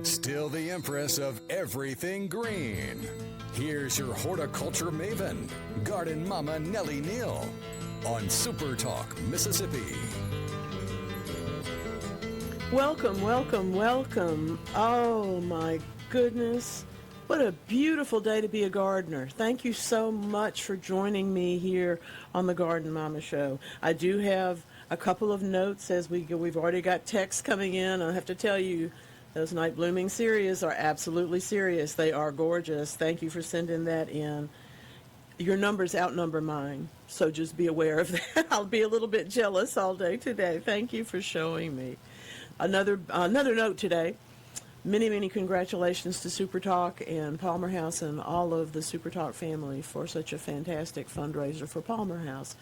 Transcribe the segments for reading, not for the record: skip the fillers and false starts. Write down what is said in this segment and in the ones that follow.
Still the empress of everything green. Here's your horticulture maven, Garden Mama Nellie Neal, on SuperTalk, Mississippi. Welcome, welcome, welcome. Oh my goodness. What a beautiful day to be a gardener. Thank you so much for joining me here on the Garden Mama Show. I do have a couple of notes as we've already got texts coming in. I have to tell you, those night blooming cereus are absolutely serious. They are gorgeous. Thank you for sending that in. Your numbers outnumber mine, so just be aware of that. I'll be a little bit jealous all day today. Thank you for showing me. Another note today. Many, many congratulations to SuperTalk and Palmer House and all of the SuperTalk family for such a fantastic fundraiser for Palmer House.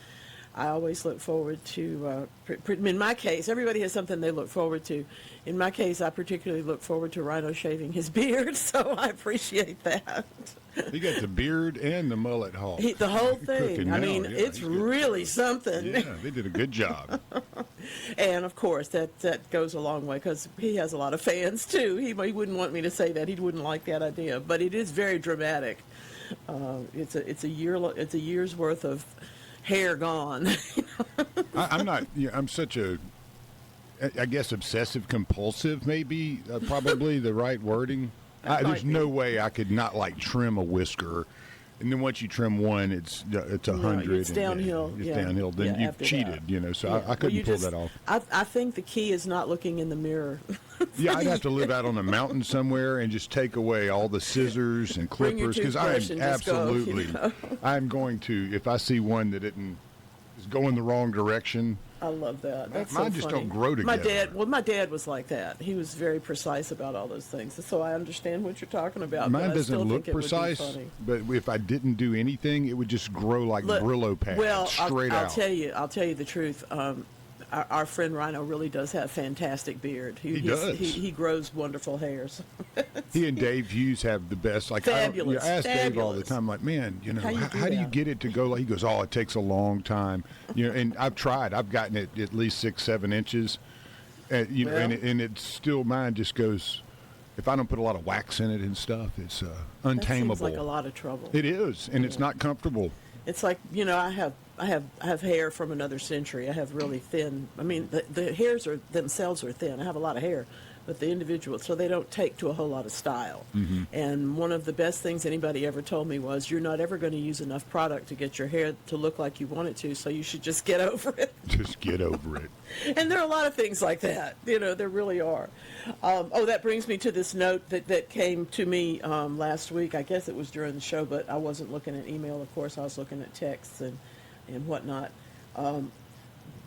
I always look forward to, in my case, everybody has something they look forward to. In my case, I particularly look forward to Rhino shaving his beard, so I appreciate that. He got the beard and the mullet haul. The whole thing. I mean, yeah, it's really something. Yeah, they did a good job. And, of course, that goes a long way because he has a lot of fans, too. He wouldn't want me to say that. He wouldn't like that idea. But it is very dramatic. It's a year's worth of hair gone. I'm such a, I guess, obsessive compulsive, maybe, probably the right wording. There's no way I could not trim a whisker, and then once you trim one, it's 100. It's downhill. It's downhill. Then you've cheated, So I couldn't pull that off. I think the key is not looking in the mirror. Yeah, I'd have to live out on a mountain somewhere and just take away all the scissors and clippers because I am absolutely. I'm going to, if I see one that is going the wrong direction. I love that. That's mine so just funny. Don't grow together. My dad was like that. He was very precise about all those things. So I understand what you're talking about. Mine doesn't look precise, but if I didn't do anything, it would just grow like Brillo pads. Well, straight out. I'll tell you the truth. Our friend Rhino really does have fantastic beard. He does. He grows wonderful hairs. He and Dave Hughes have the best. Fabulous. I ask Dave all the time, man, how do you get it to go? He goes, it takes a long time. And I've tried. I've gotten it at least 6-7 inches. And it's still, mine just goes. If I don't put a lot of wax in it and stuff, it's untamable. That seems like a lot of trouble. It is, and it's not comfortable. It's like, I have hair from another century. I have really thin. I mean, the hairs themselves are thin. I have a lot of hair, but the individual, so they don't take to a whole lot of style. Mm-hmm. And one of the best things anybody ever told me was, you're not ever going to use enough product to get your hair to look like you want it to, so you should just get over it. Just get over it. And there are a lot of things like that. There really are. That brings me to this note that came to me last week. I guess it was during the show, but I wasn't looking at email, of course. I was looking at texts and whatnot.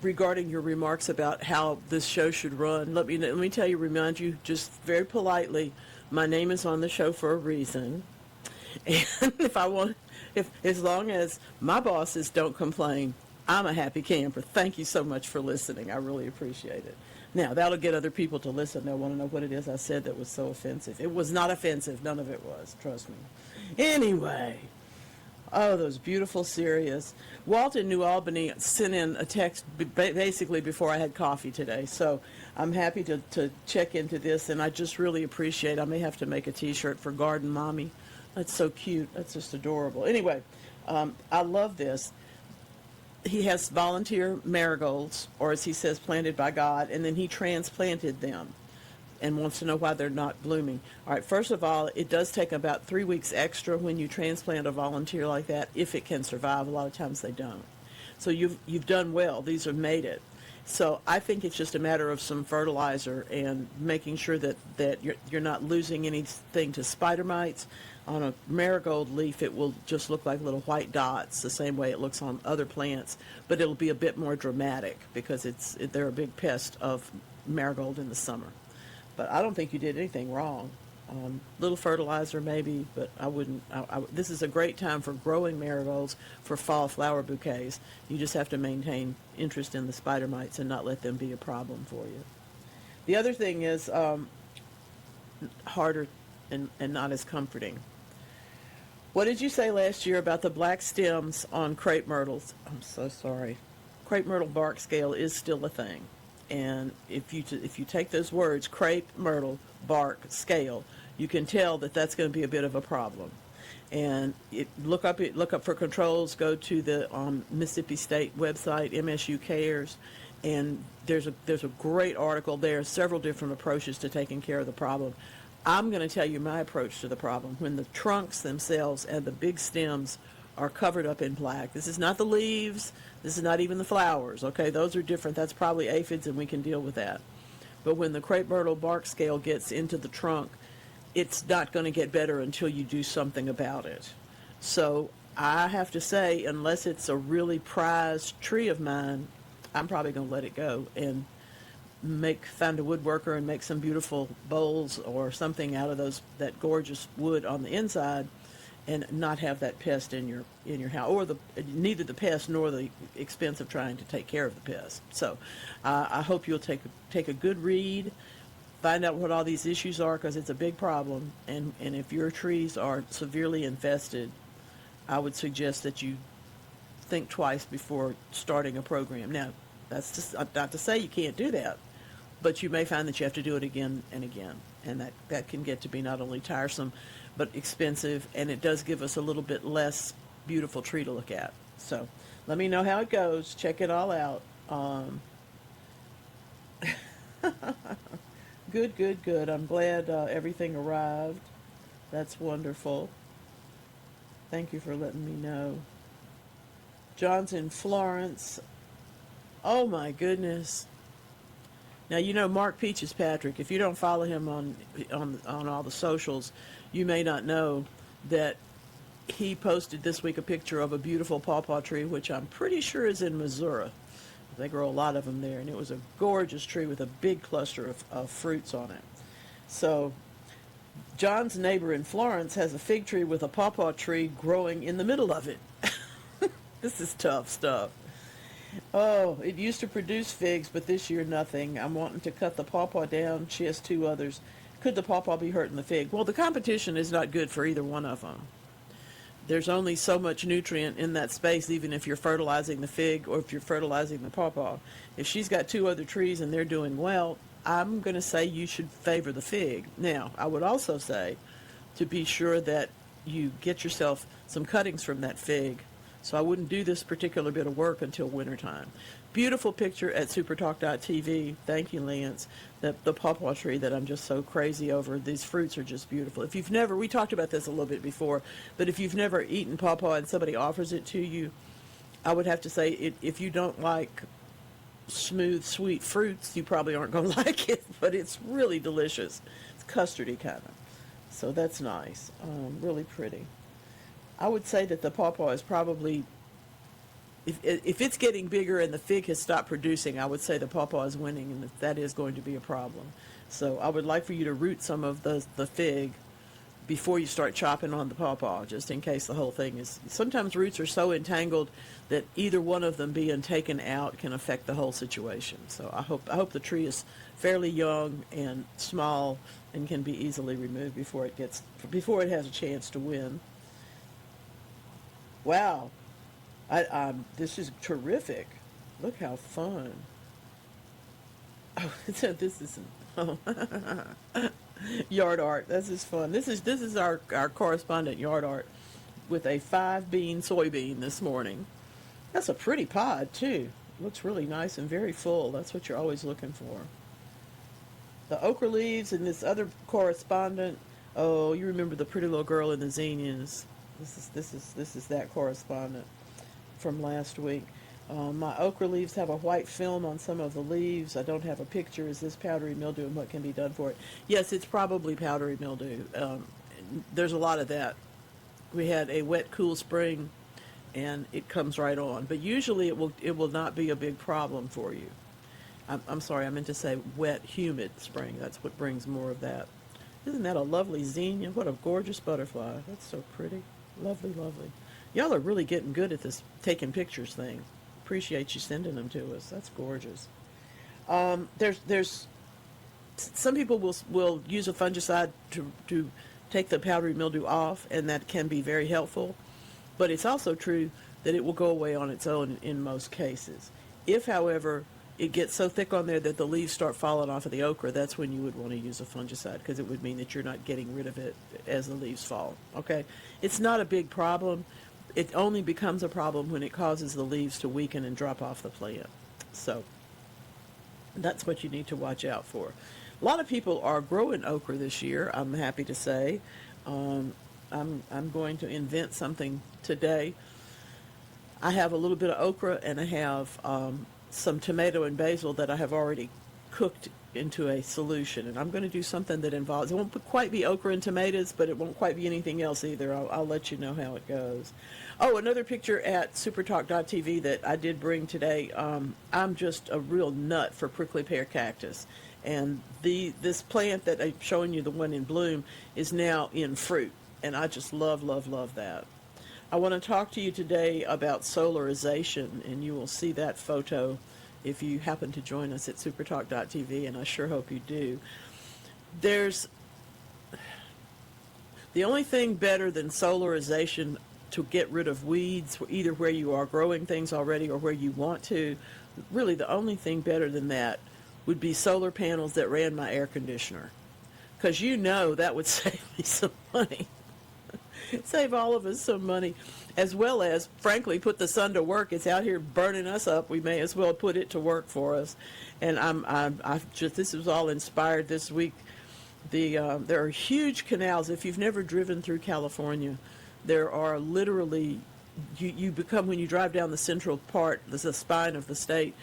Regarding your remarks about how this show should run, let me remind you just very politely, my name is on the show for a reason. And as long as my bosses don't complain, I'm a happy camper. Thank you so much for listening. I really appreciate it. Now, that'll get other people to listen. They'll want to know what it is I said that was so offensive. It was not offensive. None of it was. Trust me. Anyway. Oh, those beautiful cereus. Walt in New Albany sent in a text basically before I had coffee today. So I'm happy to check into this, and I just really appreciate it. I may have to make a T-shirt for Garden Mommy. That's so cute. That's just adorable. Anyway, I love this. He has volunteer marigolds, or as he says, planted by God, and then he transplanted them and wants to know why they're not blooming. All right, first of all, it does take about 3 weeks extra when you transplant a volunteer like that, if it can survive. A lot of times they don't. So you've done well. These have made it. So I think it's just a matter of some fertilizer and making sure that you're not losing anything to spider mites. On a marigold leaf, it will just look like little white dots, the same way it looks on other plants, but it'll be a bit more dramatic because they're a big pest of marigold in the summer. But I don't think you did anything wrong. Little fertilizer maybe, but I wouldn't. This is a great time for growing marigolds for fall flower bouquets. You just have to maintain interest in the spider mites and not let them be a problem for you. The other thing is harder and not as comforting. What did you say last year about the black stems on crepe myrtles? I'm so sorry. Crepe myrtle bark scale is still a thing. And if you take those words, crepe, myrtle, bark scale, you can tell that that's going to be a bit of a problem. And look up for controls. Go to the Mississippi State website, MSU Cares, and there's a great article there. Several different approaches to taking care of the problem. I'm going to tell you my approach to the problem. When the trunks themselves and the big stems are covered up in black. This is not the leaves. This is not even the flowers. Okay, those are different. That's probably aphids, and we can deal with that. But when the crepe myrtle bark scale gets into the trunk, it's not going to get better until you do something about it. So I have to say, unless it's a really prized tree of mine, I'm probably going to let it go and find a woodworker and make some beautiful bowls or something out of that gorgeous wood on the inside, and not have that pest in your house, or neither the pest nor the expense of trying to take care of the pest. So I hope you'll take a good read. Find out what all these issues are, because it's a big problem, and if your trees are severely infested, I would suggest that you think twice before starting a program. Now, that's just not to say you can't do that, but you may find that you have to do it again and again, and that can get to be not only tiresome but expensive, and it does give us a little bit less beautiful tree to look at. So let me know how it goes. Check it all out. Good. I'm glad everything arrived. That's wonderful. Thank you for letting me know. John's in Florence. Oh my goodness. Now, you know Mark Peaches Patrick. If you don't follow him on all the socials, you may not know that he posted this week a picture of a beautiful pawpaw tree, which I'm pretty sure is in Missouri. They grow a lot of them there, and it was a gorgeous tree with a big cluster of fruits on it. So John's neighbor in Florence has a fig tree with a pawpaw tree growing in the middle of it. This is tough stuff. Oh, it used to produce figs, but this year nothing. I'm wanting to cut the pawpaw down. She has 2 others. Could the pawpaw be hurting the fig? Well, the competition is not good for either one of them. There's only so much nutrient in that space, even if you're fertilizing the fig or if you're fertilizing the pawpaw. If she's got 2 other trees and they're doing well, I'm going to say you should favor the fig. Now, I would also say to be sure that you get yourself some cuttings from that fig. So I wouldn't do this particular bit of work until wintertime. Beautiful picture at supertalk.tv. Thank you, Lance. The pawpaw tree that I'm just so crazy over. These fruits are just beautiful. If you've never, we talked about this a little bit before, but if you've never eaten pawpaw and somebody offers it to you, I would have to say if you don't like smooth, sweet fruits, you probably aren't going to like it, but it's really delicious. It's custardy kind of. So that's nice. Really pretty. I would say that the pawpaw is probably, if it's getting bigger and the fig has stopped producing, I would say the pawpaw is winning, and that is going to be a problem. So I would like for you to root some of the fig before you start chopping on the pawpaw, just in case the whole thing is. Sometimes roots are so entangled that either one of them being taken out can affect the whole situation. So I hope the tree is fairly young and small and can be easily removed before it has a chance to win. Wow, this is terrific. Look how fun. Oh, this is yard art. This is fun. This is our correspondent yard art with a 5-bean soybean this morning. That's a pretty pod too. Looks really nice and very full. That's what you're always looking for. The okra leaves and this other correspondent. Oh, you remember the pretty little girl in the zinnias. This is that correspondent from last week. My okra leaves have a white film on some of the leaves. I don't have a picture. Is this powdery mildew, and what can be done for it? Yes, it's probably powdery mildew. There's a lot of that. We had a wet, cool spring, and it comes right on. But usually it will not be a big problem for you. I'm sorry, I meant to say wet, humid spring. That's what brings more of that. Isn't that a lovely zinnia? What a gorgeous butterfly. That's so pretty. Lovely, lovely. Y'all are really getting good at this taking pictures thing. Appreciate you sending them to us. That's gorgeous. There's some people will use a fungicide to take the powdery mildew off, and that can be very helpful. But it's also true that it will go away on its own in most cases. If, however, it gets so thick on there that the leaves start falling off of the okra, that's when you would want to use a fungicide, because it would mean that you're not getting rid of it as the leaves fall. Okay, it's not a big problem. It only becomes a problem when it causes the leaves to weaken and drop off the plant. So that's what you need to watch out for. A lot of people are growing okra this year, I'm happy to say. I'm going to invent something today. I have a little bit of okra, and I have some tomato and basil that I have already cooked into a solution, and I'm going to do something that involves, it won't quite be okra and tomatoes, but it won't quite be anything else either. I'll let you know how it goes. Oh, another picture at SuperTalk.tv that I did bring today. I'm just a real nut for prickly pear cactus, and this plant that I'm showing you, the one in bloom, is now in fruit, and I just love that. I want to talk to you today about solarization, and you will see that photo if you happen to join us at supertalk.tv, and I sure hope you do. There's the only thing better than solarization to get rid of weeds, either where you are growing things already or where you want to. Really, the only thing better than that would be solar panels that ran my air conditioner, because that would save me some money. Save all of us some money, as well as, frankly, put the sun to work. It's out here burning us up. We may as well put it to work for us. And this was all inspired this week. There are huge canals. If you've never driven through California, there are literally, you become, when you drive down the central part, the spine of the state,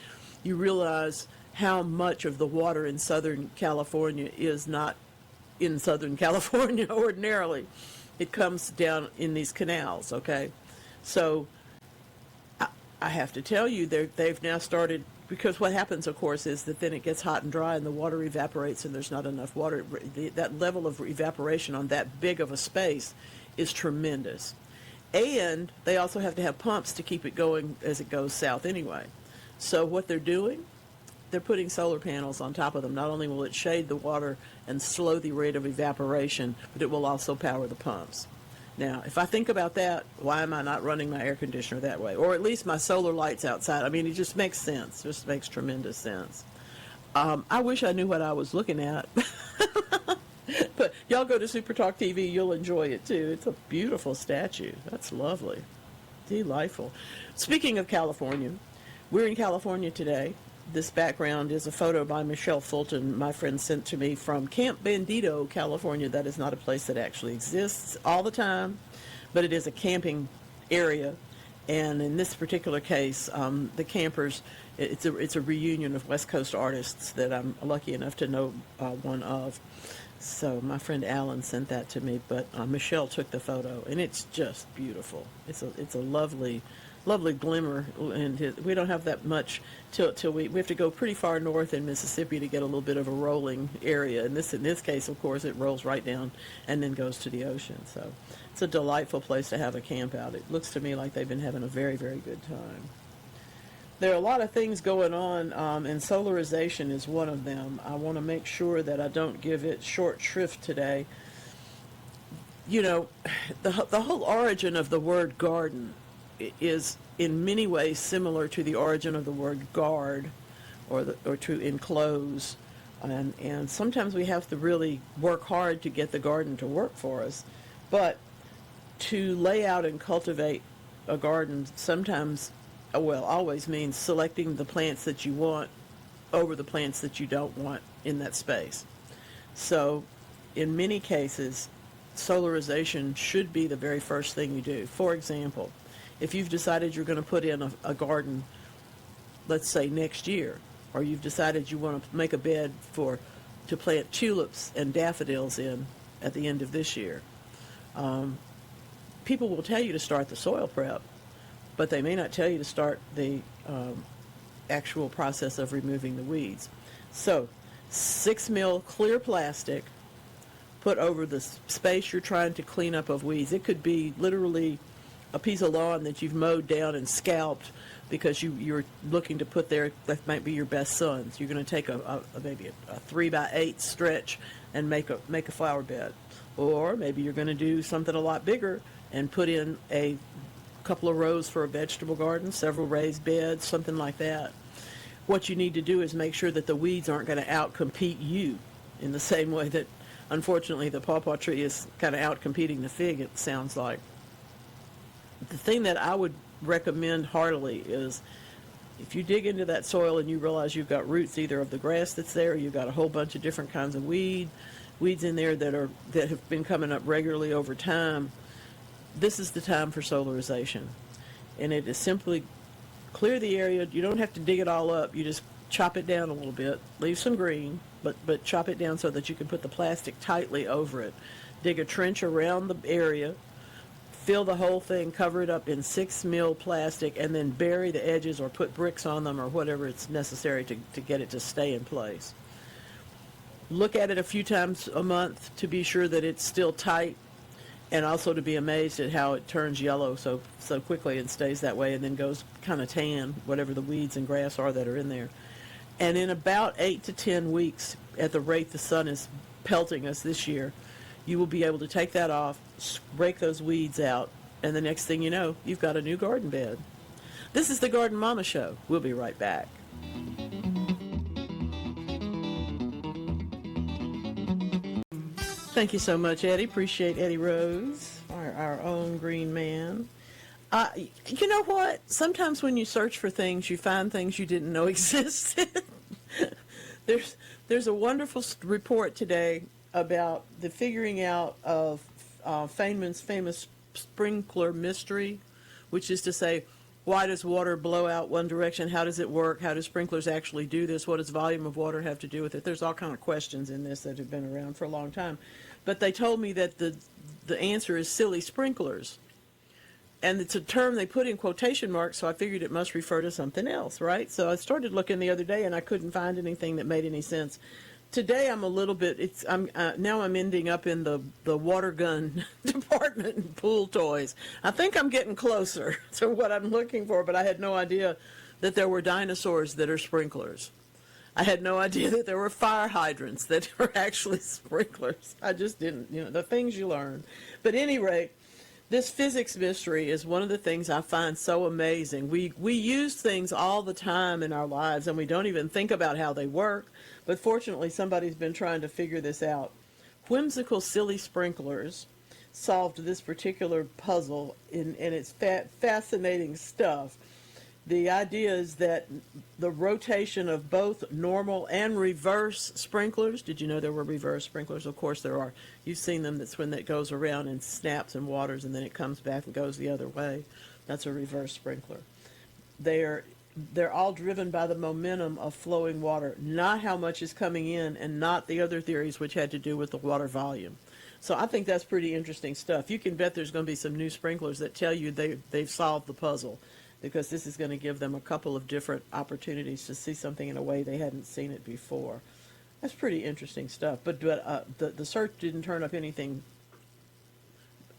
you realize how much of the water in Southern California is not in Southern California ordinarily. It comes down in these canals, okay? So I have to tell you, they've now started, because what happens, of course, is that then it gets hot and dry and the water evaporates and there's not enough water. That level of evaporation on that big of a space is tremendous. And they also have to have pumps to keep it going as it goes south anyway. So what they're doing, they're putting solar panels on top of them. Not only will it shade the water and slow the rate of evaporation, but it will also power the pumps. Now, if I think about that, why am I not running my air conditioner that way? Or at least my solar lights outside. I mean, it just makes sense. It just makes tremendous sense. I wish I knew what I was looking at. But y'all go to SuperTalk TV. You'll enjoy it, too. It's a beautiful statue. That's lovely. Delightful. Speaking of California, we're in California today. This background is a photo by Michelle Fulton, my friend, sent to me from Camp Bandito, California. That is not a place that actually exists all the time, but it is a camping area. And in this particular case, the campers, it's a reunion of West Coast artists that I'm lucky enough to know one of. So my friend Alan sent that to me, but Michelle took the photo, and it's just beautiful. It's a lovely glimmer, and we don't have that much till we have to go pretty far north in Mississippi to get a little bit of a rolling area. And in this case, of course, it rolls right down and then goes to the ocean. So it's a delightful place to have a camp out. It looks to me like they've been having a very, very good time. There are a lot of things going on, and solarization is one of them. I want to make sure that I don't give it short shrift today. The whole origin of the word garden is in many ways similar to the origin of the word guard, or to enclose, and sometimes we have to really work hard to get the garden to work for us. But to lay out and cultivate a garden always means selecting the plants that you want over the plants that you don't want in that space. So in many cases, solarization should be the very first thing you do. For example, if you've decided you're going to put in a garden, let's say next year, or you've decided you want to make a bed to plant tulips and daffodils in at the end of this year, people will tell you to start the soil prep, but they may not tell you to start the actual process of removing the weeds. So 6 mil clear plastic put over the space you're trying to clean up of weeds. It could be literally a piece of lawn that you've mowed down and scalped because you're looking to put there, that might be your best sons. You're going to take maybe a 3x8 stretch and make a flower bed. Or maybe you're going to do something a lot bigger and put in a couple of rows for a vegetable garden, several raised beds, something like that. what you need to do is make sure that the weeds aren't going to outcompete you in the same way that, unfortunately, the pawpaw tree is kind of outcompeting the fig, it sounds like. The thing that I would recommend heartily is if you dig into that soil and you realize you've got roots either of the grass that's there, or you've got a whole bunch of different kinds of weeds in there that have been coming up regularly over time, this is the time for solarization. And it is simply clear the area. You don't have to dig it all up. You just chop it down a little bit, leave some green, but chop it down so that you can put the plastic tightly over it. Dig a trench around the area, fill the whole thing, cover it up in 6 mil plastic, and then bury the edges or put bricks on them or whatever it's necessary to get it to stay in place. Look at it a few times a month to be sure that it's still tight, and also to be amazed at how it turns yellow so quickly and stays that way, and then goes kind of tan, whatever the weeds and grass are that are in there. And in about 8 to 10 weeks, at the rate the sun is pelting us this year, you will be able to take that off, rake those weeds out, and the next thing you know, you've got a new garden bed. This is the Garden Mama Show. We'll be right back. Thank you so much, Eddie. Appreciate Eddie Rose, our own green man. You know what? Sometimes when you search for things, you find things you didn't know existed. There's a wonderful report today about the figuring out of Feynman's famous sprinkler mystery, which is to say, why does water blow out one direction? How does it work? How do sprinklers actually do this? What does volume of water have to do with it? There's all kind of questions in this that have been around for a long time. But they told me that the answer is silly sprinklers. And it's a term they put in quotation marks, so I figured it must refer to something else, right? So I started looking the other day, and I couldn't find anything that made any sense. Today I'm a little bit, now I'm ending up in the water gun department and pool toys. I think I'm getting closer to what I'm looking for, but I had no idea that there were dinosaurs that are sprinklers. I had no idea that there were fire hydrants that are actually sprinklers. I just didn't, the things you learn. But at any rate, this physics mystery is one of the things I find so amazing. We use things all the time in our lives, and we don't even think about how they work. But fortunately, somebody's been trying to figure this out. Whimsical, silly sprinklers solved this particular puzzle, and it's fascinating stuff. The idea is that the rotation of both normal and reverse sprinklers. Did you know there were reverse sprinklers? Of course there are. You've seen them. That's when that goes around and snaps and waters, and then it comes back and goes the other way. That's a reverse sprinkler. They're all driven by the momentum of flowing water, not how much is coming in, and not the other theories which had to do with the water volume. So I think that's pretty interesting stuff. You can bet there's going to be some new sprinklers that tell you they've solved the puzzle, because this is going to give them a couple of different opportunities to see something in a way they hadn't seen it before. That's pretty interesting stuff. But the search didn't turn up anything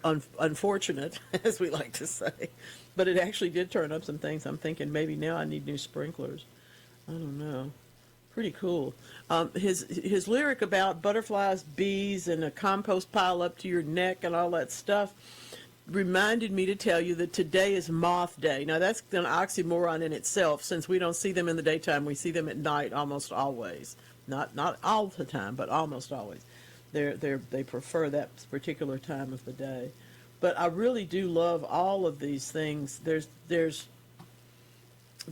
unfortunate, as we like to say. But it actually did turn up some things. I'm thinking maybe now I need new sprinklers. I don't know. Pretty cool. His lyric about butterflies, bees, and a compost pile up to your neck and all that stuff reminded me to tell you that today is Moth Day. Now that's an oxymoron in itself, since we don't see them in the daytime. We see them at night almost always. Not all the time, but almost always. They prefer that particular time of the day. But I really do love all of these things. There's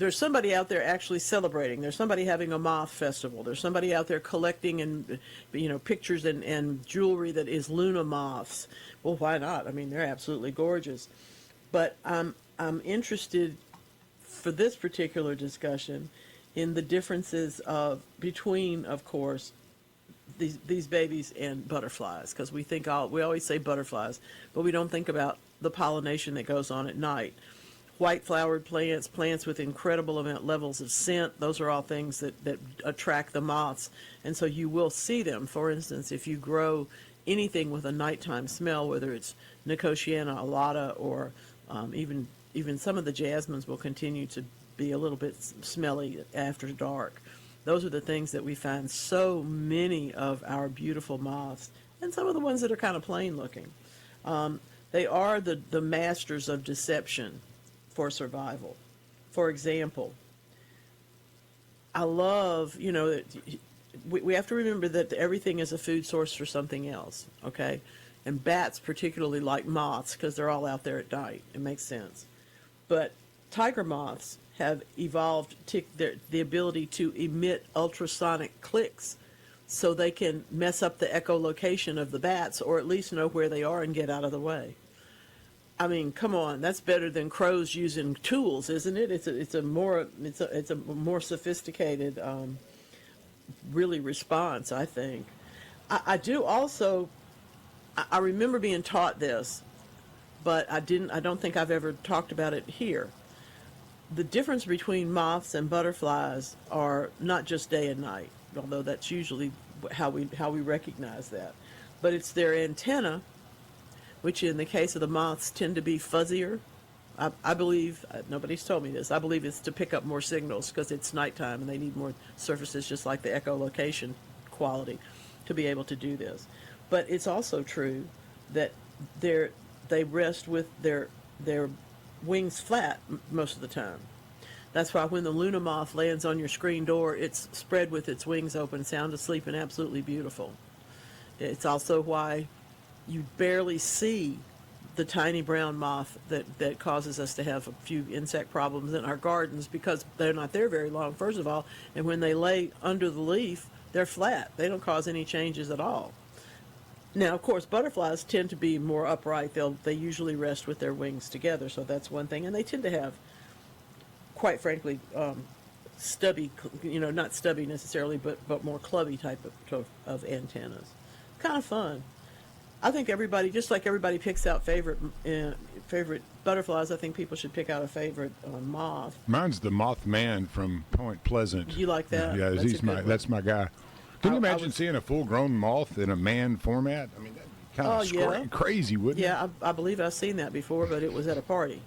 somebody out there actually celebrating. There's somebody having a moth festival. There's somebody out there collecting and pictures and jewelry that is Luna moths. Well, why not? I mean, they're absolutely gorgeous. But I'm interested for this particular discussion in the differences between, of course, these babies and butterflies, because we always say butterflies, but we don't think about the pollination that goes on at night. White flowered plants with incredible levels of scent, those are all things that attract the moths, and so you will see them. For instance, if you grow anything with a nighttime smell, whether it's Nicotiana alata or even some of the jasmines will continue to be a little bit smelly after dark. Those are the things that we find so many of our beautiful moths, and some of the ones that are kind of plain looking. They are the masters of deception for survival. For example, I love, we have to remember that everything is a food source for something else, okay? And bats particularly like moths because they're all out there at night. It makes sense. But tiger moths have evolved the ability to emit ultrasonic clicks so they can mess up the echolocation of the bats, or at least know where they are and get out of the way. I mean, come on, that's better than crows using tools, isn't it? It's a more sophisticated, really response, I think. I do also. I remember being taught this, but I don't think I've ever talked about it here. The difference between moths and butterflies are not just day and night, although that's usually how we recognize that. But it's their antenna, which in the case of the moths tend to be fuzzier. I believe, nobody's told me this, I believe it's to pick up more signals because it's nighttime and they need more surfaces, just like the echolocation quality, to be able to do this. But it's also true that they rest with their wings flat most of the time. That's why when the Luna moth lands on your screen door, it's spread with its wings open, sound asleep, and absolutely beautiful. It's also why you barely see the tiny brown moth that causes us to have a few insect problems in our gardens, because they're not there very long, first of all, and when they lay under the leaf, they're flat. They don't cause any changes at all. Now, of course, butterflies tend to be more upright. They usually rest with their wings together, so that's one thing. And they tend to have, quite frankly, stubby, not stubby necessarily, but more clubby type of antennas. Kind of fun. I think everybody, just like everybody picks out favorite butterflies, I think people should pick out a favorite moth. Mine's the Mothman from Point Pleasant. You like that? Yeah, that's my guy. Can you imagine seeing a full-grown moth in a man format? I mean, that'd be kind of crazy, wouldn't it? Yeah, I believe I've seen that before, but it was at a party.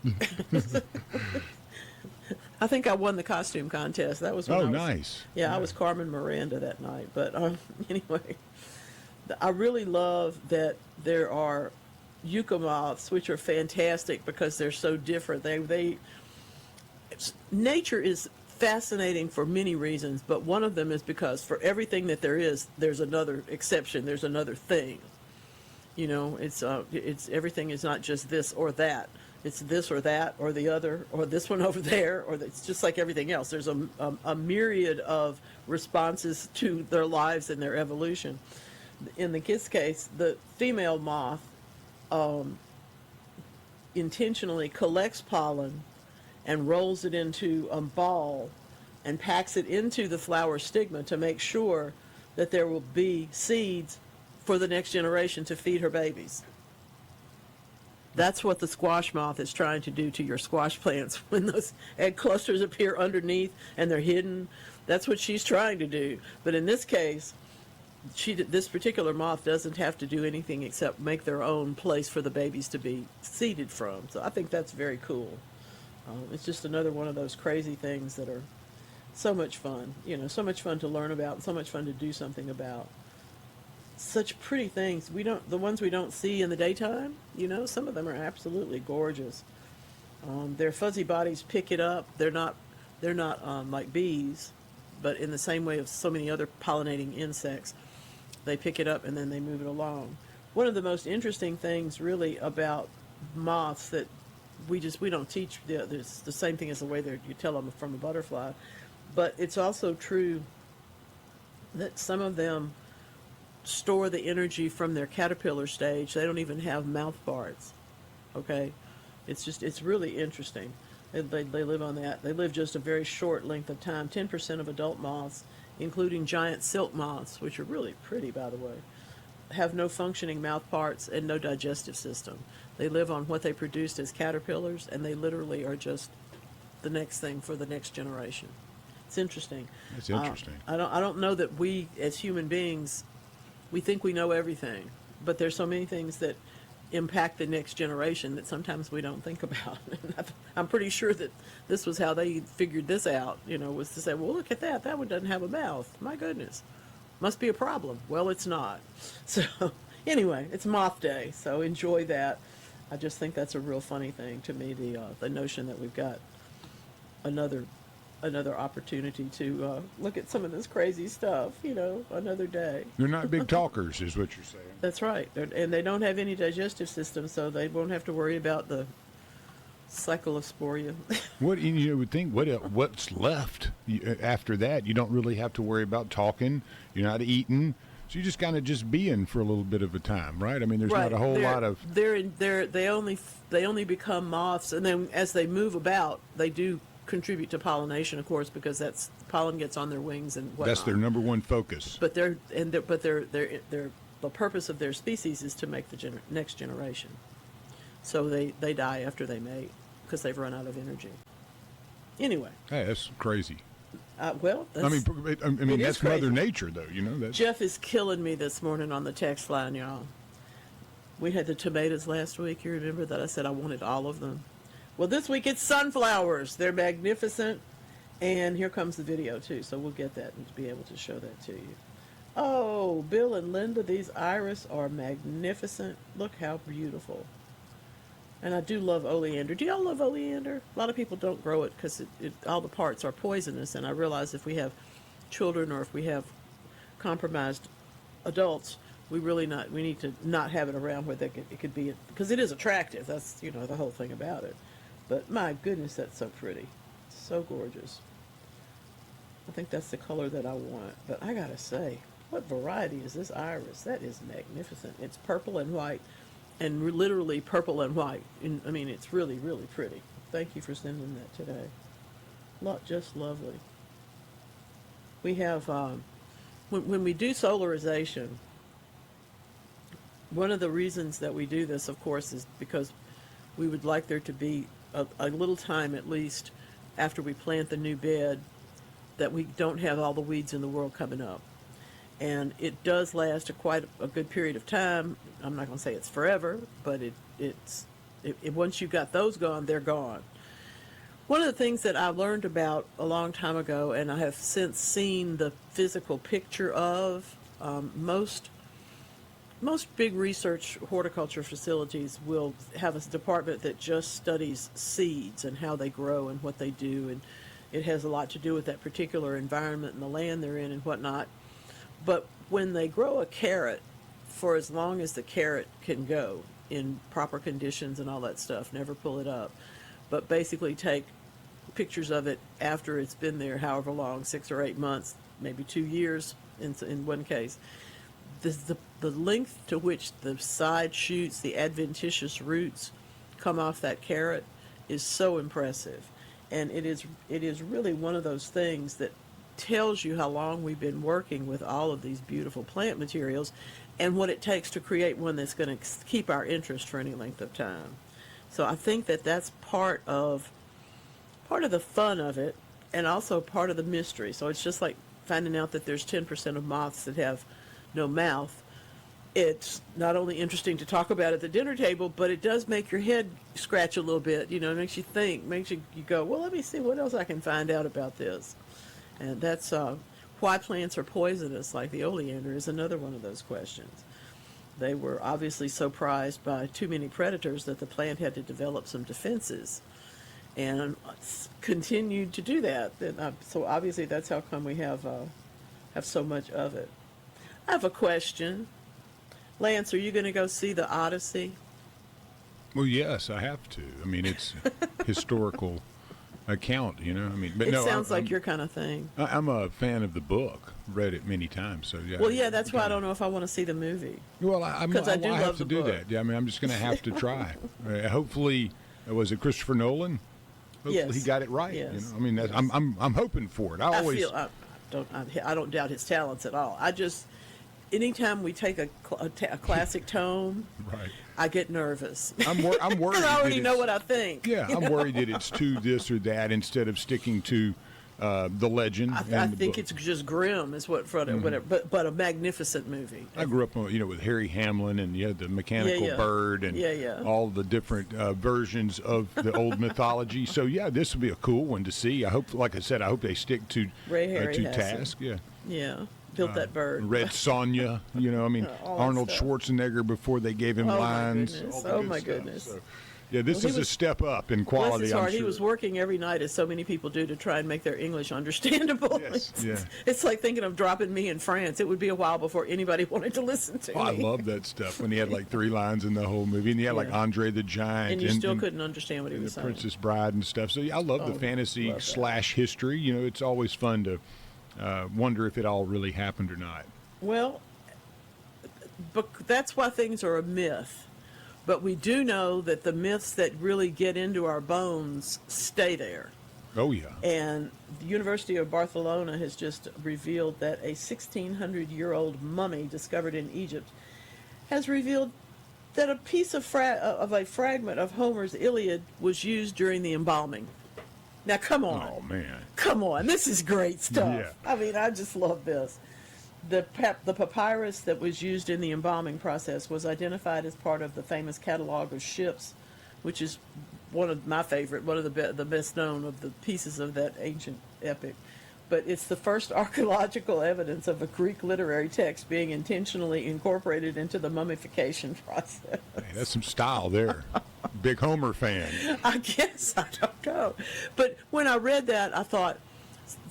I think I won the costume contest. That was when nice. Yeah, I was Carmen Miranda that night. But anyway, I really love that there are yucca moths, which are fantastic because they're so different. Nature is fascinating for many reasons, but one of them is because for everything that there is, there's another exception. There's another thing. It's everything is not just this or that. It's this or that or the other or this one over there, or it's just like everything else. There's a myriad of responses to their lives and their evolution. In the kids' case, the female moth intentionally collects pollen and rolls it into a ball and packs it into the flower stigma to make sure that there will be seeds for the next generation to feed her babies. That's what the squash moth is trying to do to your squash plants. When those egg clusters appear underneath and they're hidden, that's what she's trying to do. But in this case, this particular moth doesn't have to do anything except make their own place for the babies to be seeded from. So I think that's very cool. It's just another one of those crazy things that are so much fun, so much fun to learn about, so much fun to do something about. Such pretty things. The ones we don't see in the daytime, some of them are absolutely gorgeous. Their fuzzy bodies pick it up. They're not like bees, but in the same way of so many other pollinating insects, they pick it up and then they move it along. One of the most interesting things really about moths that we don't teach, it's the same thing as the way that you tell them from a butterfly, but it's also true that some of them store the energy from their caterpillar stage. They don't even have mouth parts. Okay, it's really interesting. They live on that. They live just a very short length of time. 10% of adult moths, including giant silk moths, which are really pretty, by the way, have no functioning mouth parts and no digestive system. They live on what they produced as caterpillars, and they literally are just the next thing for the next generation. It's interesting. It's interesting. I don't know that we, as human beings, we think we know everything, but there's so many things that impact the next generation that sometimes we don't think about. I'm pretty sure that this was how they figured this out, was to say, well, look at that. That one doesn't have a mouth. My goodness. Must be a problem. Well, it's not. So anyway, it's Moth Day, so enjoy that. I just think that's a real funny thing to me, the notion that we've got another another opportunity to look at some of this crazy stuff, another day. They're not big talkers, is what you're saying. That's right. And they don't have any digestive system, so they won't have to worry about the cyclosporia. What you would think? What's left after that? You don't really have to worry about talking. You're not eating, so you just kind of just being for a little bit of a time, right? I mean, there's not a whole lot of. They only become moths, and then as they move about, they do contribute to pollination, of course, because that's pollen gets on their wings and whatnot. That's their number one focus. But the purpose of their species is to make the next generation. So they die after they mate because they've run out of energy. Anyway. Hey, that's crazy. Well, I mean, that's Mother Nature, though. Jeff is killing me this morning on the text line, y'all. We had the tomatoes last week. You remember that I said I wanted all of them. Well, this week it's sunflowers. They're magnificent. And here comes the video, too. So we'll get that and be able to show that to you. Oh, Bill and Linda, these iris are magnificent. Look how beautiful. And I do love oleander. Do y'all love oleander? A lot of people don't grow it because all the parts are poisonous. And I realize if we have children or if we have compromised adults, we need to not have it around where it could be, because it is attractive. That's, the whole thing about it. But my goodness, that's so pretty. So gorgeous. I think that's the color that I want. But I gotta say, what variety is this iris? That is magnificent. It's purple and white, and literally purple and white. It's really, really pretty. Thank you for sending that today. Just lovely. We have, when we do solarization, one of the reasons that we do this, of course, is because we would like there to be a little time at least after we plant the new bed that we don't have all the weeds in the world coming up. And it does last quite a good period of time. I'm not going to say it's forever, but it's once you've got those gone, they're gone. One of the things that I learned about a long time ago, and I have since seen the physical picture of, most big research horticulture facilities will have a department that just studies seeds and how they grow and what they do, and it has a lot to do with that particular environment and the land they're in and whatnot. But when they grow a carrot, for as long as the carrot can go in proper conditions and all that stuff, never pull it up, but basically take pictures of it after it's been there however long, 6 or 8 months, maybe 2 years in one case. The length to which the side shoots, the adventitious roots come off that carrot is so impressive. And it is really one of those things that tells you how long we've been working with all of these beautiful plant materials and what it takes to create one that's going to keep our interest for any length of time. So I think that that's part of the fun of it, and also part of the mystery. So it's just like finding out that there's 10% of moths that have no mouth. It's not only interesting to talk about at the dinner table, but it does make your head scratch a little bit. It makes you think, makes you go, well, let me see what else I can find out about this. And that's why plants are poisonous, like the oleander, is another one of those questions. They were obviously so prized by too many predators that the plant had to develop some defenses, and continued to do that. So obviously that's how come we have so much of it. I have a question. Lance, are you going to go see the Odyssey? Well, yes, I have to. It's historical account, But it sounds like your kind of thing. I'm a fan of the book. Read it many times, so yeah. Well, yeah, that's why I don't know if I want to see the movie. Well, I have to do that. Yeah, I'm just going to have to try. Hopefully, was it Christopher Nolan? Hopefully yes. He got it right. Yes. I'm hoping for it. I don't doubt his talents at all. Anytime we take a classic tome, right, I get nervous. I'm worried. I already know what I think. Yeah, I'm worried that it's too this or that instead of sticking to the legend. I think it's just grim, is whatever. But a magnificent movie. I grew up, with Harry Hamlin and the mechanical bird and all the different versions of the old mythology. So yeah, this will be a cool one to see. I hope, like I said, I hope they stick to task. Yeah. Yeah. Built that bird. Red Sonja, Arnold Schwarzenegger before they gave him lines. Oh my goodness. So, Yeah, this is a step up in quality. Bless his heart, I'm sure. he was working every night, as so many people do, to try and make their English understandable. Yes, It's like thinking of dropping me in France. It would be a while before anybody wanted to listen to me. I love that stuff when he had like 3 lines in the whole movie, and he had like Andre the Giant, and you still couldn't understand what he was the saying. Princess Bride and stuff. So I love the fantasy / history. You know, it's always fun to wonder if it all really happened or not. Well, but that's why things are a myth. But we do know that the myths that really get into our bones stay there. Oh, yeah. And the University of Barcelona has just revealed that a 1,600-year-old mummy discovered in Egypt has revealed that a piece of a fragment of Homer's Iliad was used during the embalming. Now, come on. Oh, man. Come on. This is great stuff. Yeah. I mean, I just love this. The papyrus that was used in the embalming process was identified as part of the famous catalog of ships, which is one of my favorite, one of the best known of the pieces of that ancient epic. But it's the first archaeological evidence of a Greek literary text being intentionally incorporated into the mummification process. Hey, that's some style there. Big Homer fan. I guess, I don't know. But when I read that, I thought,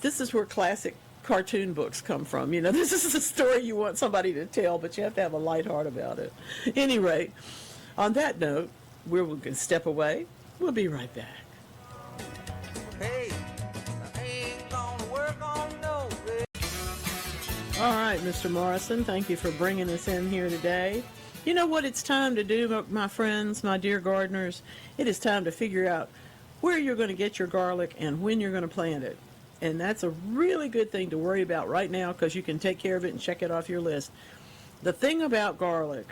this is where classic cartoon books come from. You know, this is a story you want somebody to tell, but you have to have a light heart about it. Anyway, on that note, we're going to step away. We'll be right back. Hey, I ain't gonna work on no way. All right, Mr. Morrison, thank you for bringing us in here today. You know what it's time to do, my friends, my dear gardeners? It is time to figure out where you're going to get your garlic and when you're going to plant it. And that's a really good thing to worry about right now, because you can take care of it and check it off your list. The thing about garlic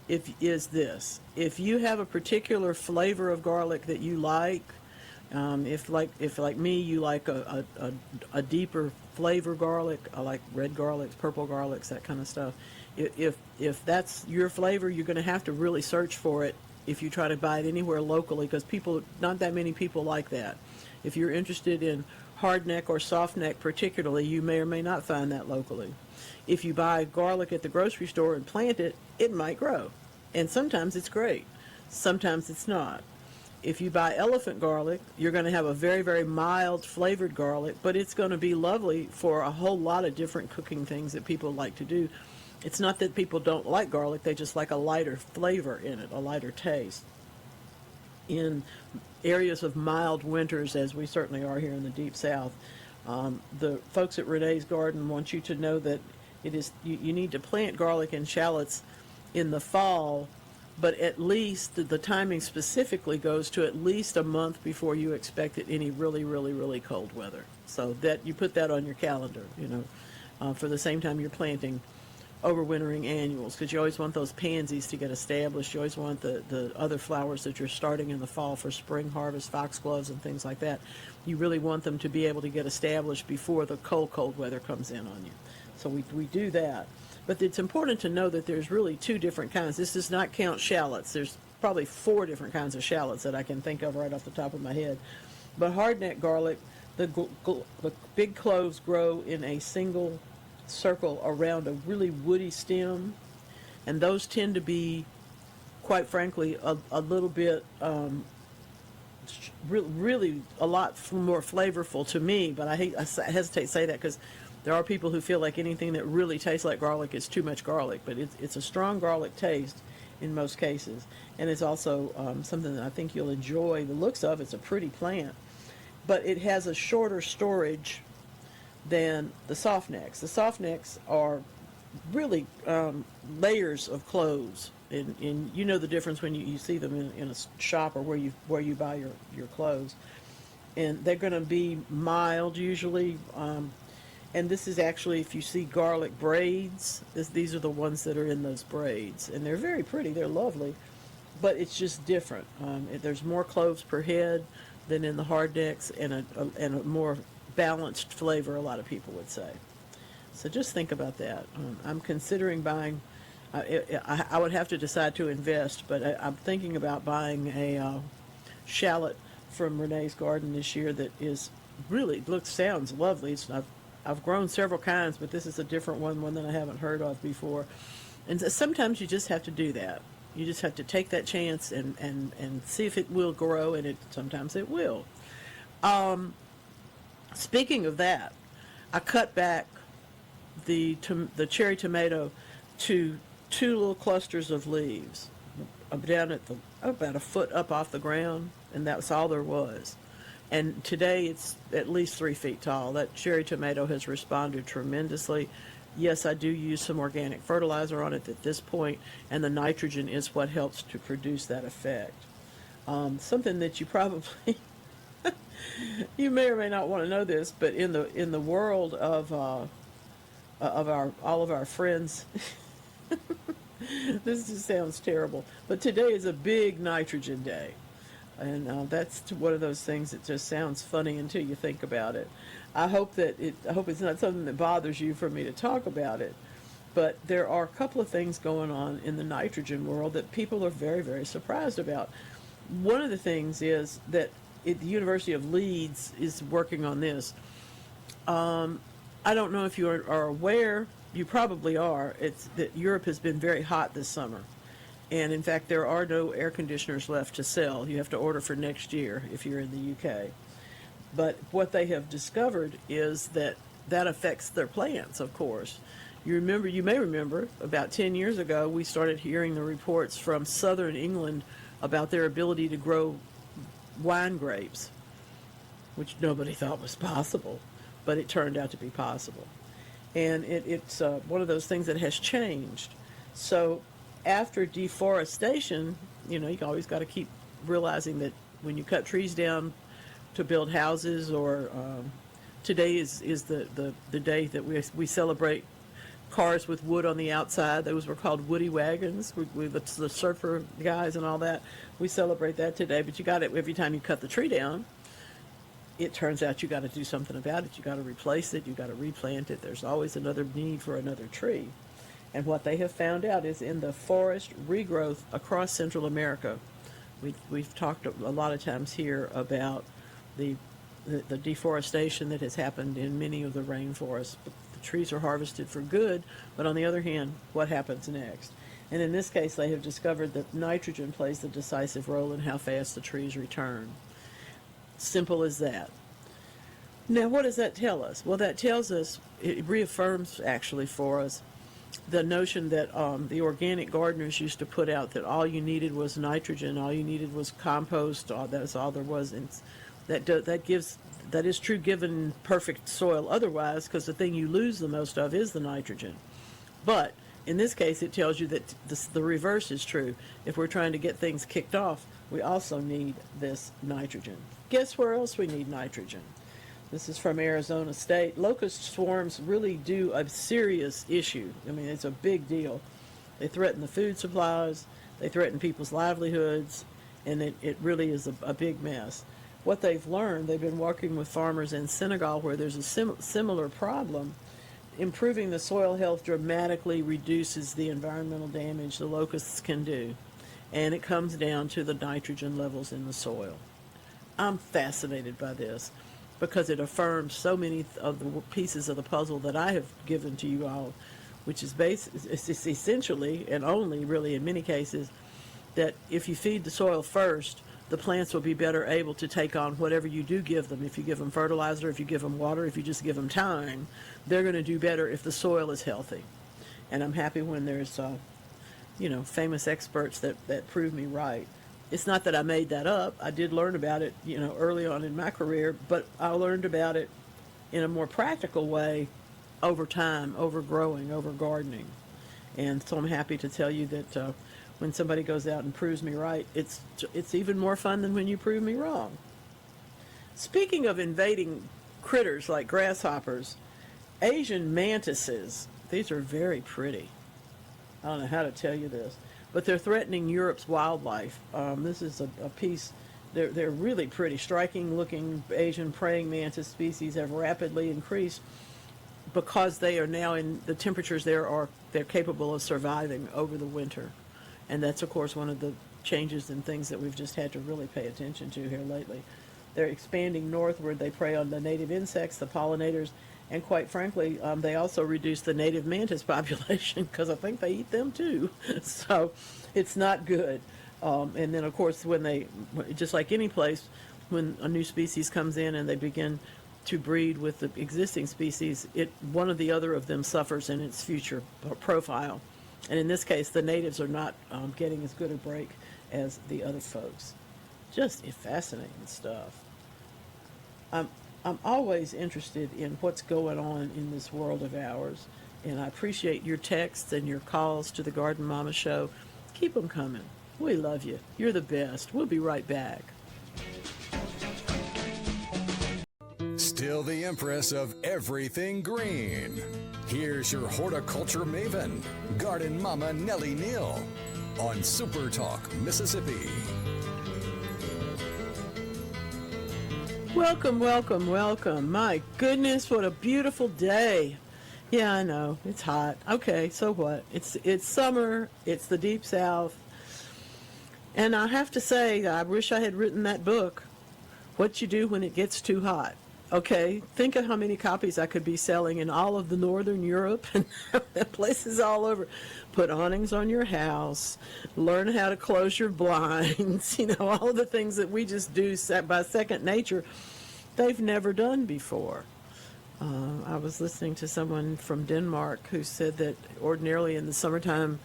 is this. If you have a particular flavor of garlic that you like, if like me, you like a deeper flavor garlic, I like red garlics, purple garlics, that kind of stuff. If that's your flavor, you're going to have to really search for it if you try to buy it anywhere locally, because not that many people like that. If you're interested in hardneck or softneck particularly, you may or may not find that locally. If you buy garlic at the grocery store and plant it, it might grow. And sometimes it's great. Sometimes it's not. If you buy elephant garlic, you're going to have a very, very mild flavored garlic, but it's going to be lovely for a whole lot of different cooking things that people like to do. It's not that people don't like garlic, they just like a lighter flavor in it, a lighter taste. In areas of mild winters, as we certainly are here in the Deep South, the folks at Renee's Garden want you to know that you need to plant garlic and shallots in the fall, but at least the timing specifically goes to at least a month before you expect any really, really, really cold weather. So that you put that on your calendar, for the same time you're planting overwintering annuals, because you always want those pansies to get established. You always want the other flowers that you're starting in the fall for spring harvest, foxgloves and things like that. You really want them to be able to get established before the cold weather comes in on you. So we do that. But it's important to know that there's really 2 different kinds. This does not count shallots. There's probably 4 different kinds of shallots that I can think of right off the top of my head. But hardneck garlic, the big cloves grow in a single circle around a really woody stem, and those tend to be, quite frankly, a little bit really a lot more flavorful to me. But I hesitate to say that, because there are people who feel like anything that really tastes like garlic is too much garlic, but it's a strong garlic taste in most cases, and it's also something that I think you'll enjoy the looks of. It's a pretty plant, but it has a shorter storage than the softnecks. The softnecks are really layers of cloves, and you know the difference when you see them in a shop or where you buy your cloves, and they're going to be mild usually. And this is actually, if you see garlic braids, these are the ones that are in those braids, and they're very pretty. They're lovely, but it's just different. There's more cloves per head than in the hardnecks, and a more balanced flavor, a lot of people would say. So just think about that. I'm considering buying. I would have to decide to invest, but I'm thinking about buying a shallot from Renee's Garden this year that is really sounds lovely. I've grown several kinds, but this is a different one that I haven't heard of before. And so sometimes you just have to do that. You just have to take that chance and see if it will grow, and sometimes it will. Speaking of that, I cut back the cherry tomato to 2 little clusters of leaves down at about a foot up off the ground, and that's all there was. And today it's at least 3 feet tall. That cherry tomato has responded tremendously. Yes, I do use some organic fertilizer on it at this point, and the nitrogen is what helps to produce that effect. Something that you probably you may or may not want to know this, but in the world of all of our friends, this just sounds terrible, but today is a big nitrogen day, and that's one of those things that just sounds funny until you think about it. I hope it's not something that bothers you for me to talk about it, but there are a couple of things going on in the nitrogen world that people are very, very surprised about. One of the things is that the University of Leeds is working on this. I don't know if you are aware, you probably are, it's that Europe has been very hot this summer. And in fact, there are no air conditioners left to sell. You have to order for next year if you're in the UK. But what they have discovered is that affects their plants, of course. You may remember, about 10 years ago, we started hearing the reports from southern England about their ability to grow wine grapes, which nobody thought was possible, but it turned out to be possible. And it's one of those things that has changed. So after deforestation, you always got to keep realizing that when you cut trees down to build houses, or today is the day that we celebrate cars with wood on the outside. Those were called woody wagons. The surfer guys and all that. We celebrate that today. But you got it every time you cut the tree down. It turns out you got to do something about it. You got to replace it. You got to replant it. There's always another need for another tree. And what they have found out is in the forest regrowth across Central America, we've talked a lot of times here about the deforestation that has happened in many of the rainforests. The trees are harvested for good, but on the other hand, what happens next? And in this case, they have discovered that nitrogen plays the decisive role in how fast the trees return. Simple as that. Now, what does that tell us? Well, that tells us, it reaffirms actually for us, the notion that the organic gardeners used to put out, that all you needed was nitrogen, all you needed was compost, that's all there was. And that is true given perfect soil otherwise, because the thing you lose the most of is the nitrogen. But in this case, it tells you that the reverse is true. If we're trying to get things kicked off, we also need this nitrogen. Guess where else we need nitrogen? This is from Arizona State. Locust swarms really do a serious issue. I mean, it's a big deal. They threaten the food supplies, they threaten people's livelihoods, and it really is a big mess. What they've learned, they've been working with farmers in Senegal where there's a similar problem. Improving the soil health dramatically reduces the environmental damage the locusts can do, and it comes down to the nitrogen levels in the soil. I'm fascinated by this because it affirms so many of the pieces of the puzzle that I have given to you all, which is it's essentially, and only really in many cases, that if you feed the soil first, the plants will be better able to take on whatever you do give them. If you give them fertilizer, if you give them water, if you just give them time, they're going to do better if the soil is healthy. And I'm happy when there's, famous experts that prove me right. It's not that I made that up. I did learn about it, early on in my career, but I learned about it in a more practical way over time, over growing, over gardening. And so I'm happy to tell you that when somebody goes out and proves me right, it's even more fun than when you prove me wrong. Speaking of invading critters like grasshoppers, Asian mantises, these are very pretty. I don't know how to tell you this, but they're threatening Europe's wildlife. This is a piece, they're really pretty. Striking looking Asian praying mantis species have rapidly increased because they are now in the temperatures they're capable of surviving over the winter. And that's, of course, one of the changes and things that we've just had to really pay attention to here lately. They're expanding northward. They prey on the native insects, the pollinators, And quite frankly, they also reduce the native mantis population because I think they eat them too. So it's not good. And then, of course, just like any place, when a new species comes in and they begin to breed with the existing species, one or the other of them suffers in its future profile. And in this case, the natives are not getting as good a break as the other folks. Just fascinating stuff. I'm always interested in what's going on in this world of ours, and I appreciate your texts and your calls to the Garden Mama Show. Keep them coming. We love you. You're the best. We'll be right back. Still the empress of everything green. Here's your horticulture maven, Garden Mama Nellie Neal, on SuperTalk, Mississippi. Welcome, welcome, welcome. My goodness, what a beautiful day. Yeah, I know. It's hot. Okay, so what? It's summer. It's the Deep South. And I have to say, I wish I had written that book, What You Do When It Gets Too Hot. Okay, think of how many copies I could be selling in all of the Northern Europe and places all over. Put awnings on your house, learn how to close your blinds, all of the things that we just do by second nature, they've never done before. I was listening to someone from Denmark who said that ordinarily in the summertime,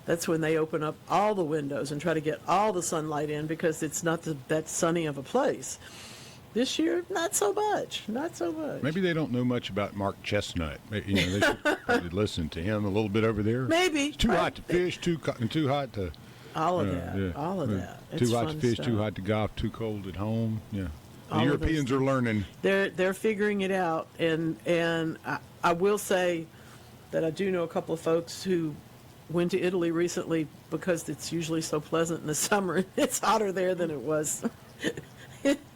that's when they open up all the windows and try to get all the sunlight in because it's not that sunny of a place. This year, not so much. Maybe they don't know much about Mark Chestnut. They should probably listen to him a little bit over there. Maybe. It's too hot to fish, too hot to... All of that. Yeah. All of that. Too hot to fish, too hot to golf, too cold at home. Yeah. The All Europeans are learning. They're figuring it out. And I will say that I do know a couple of folks who went to Italy recently because it's usually so pleasant in the summer. It's hotter there than it was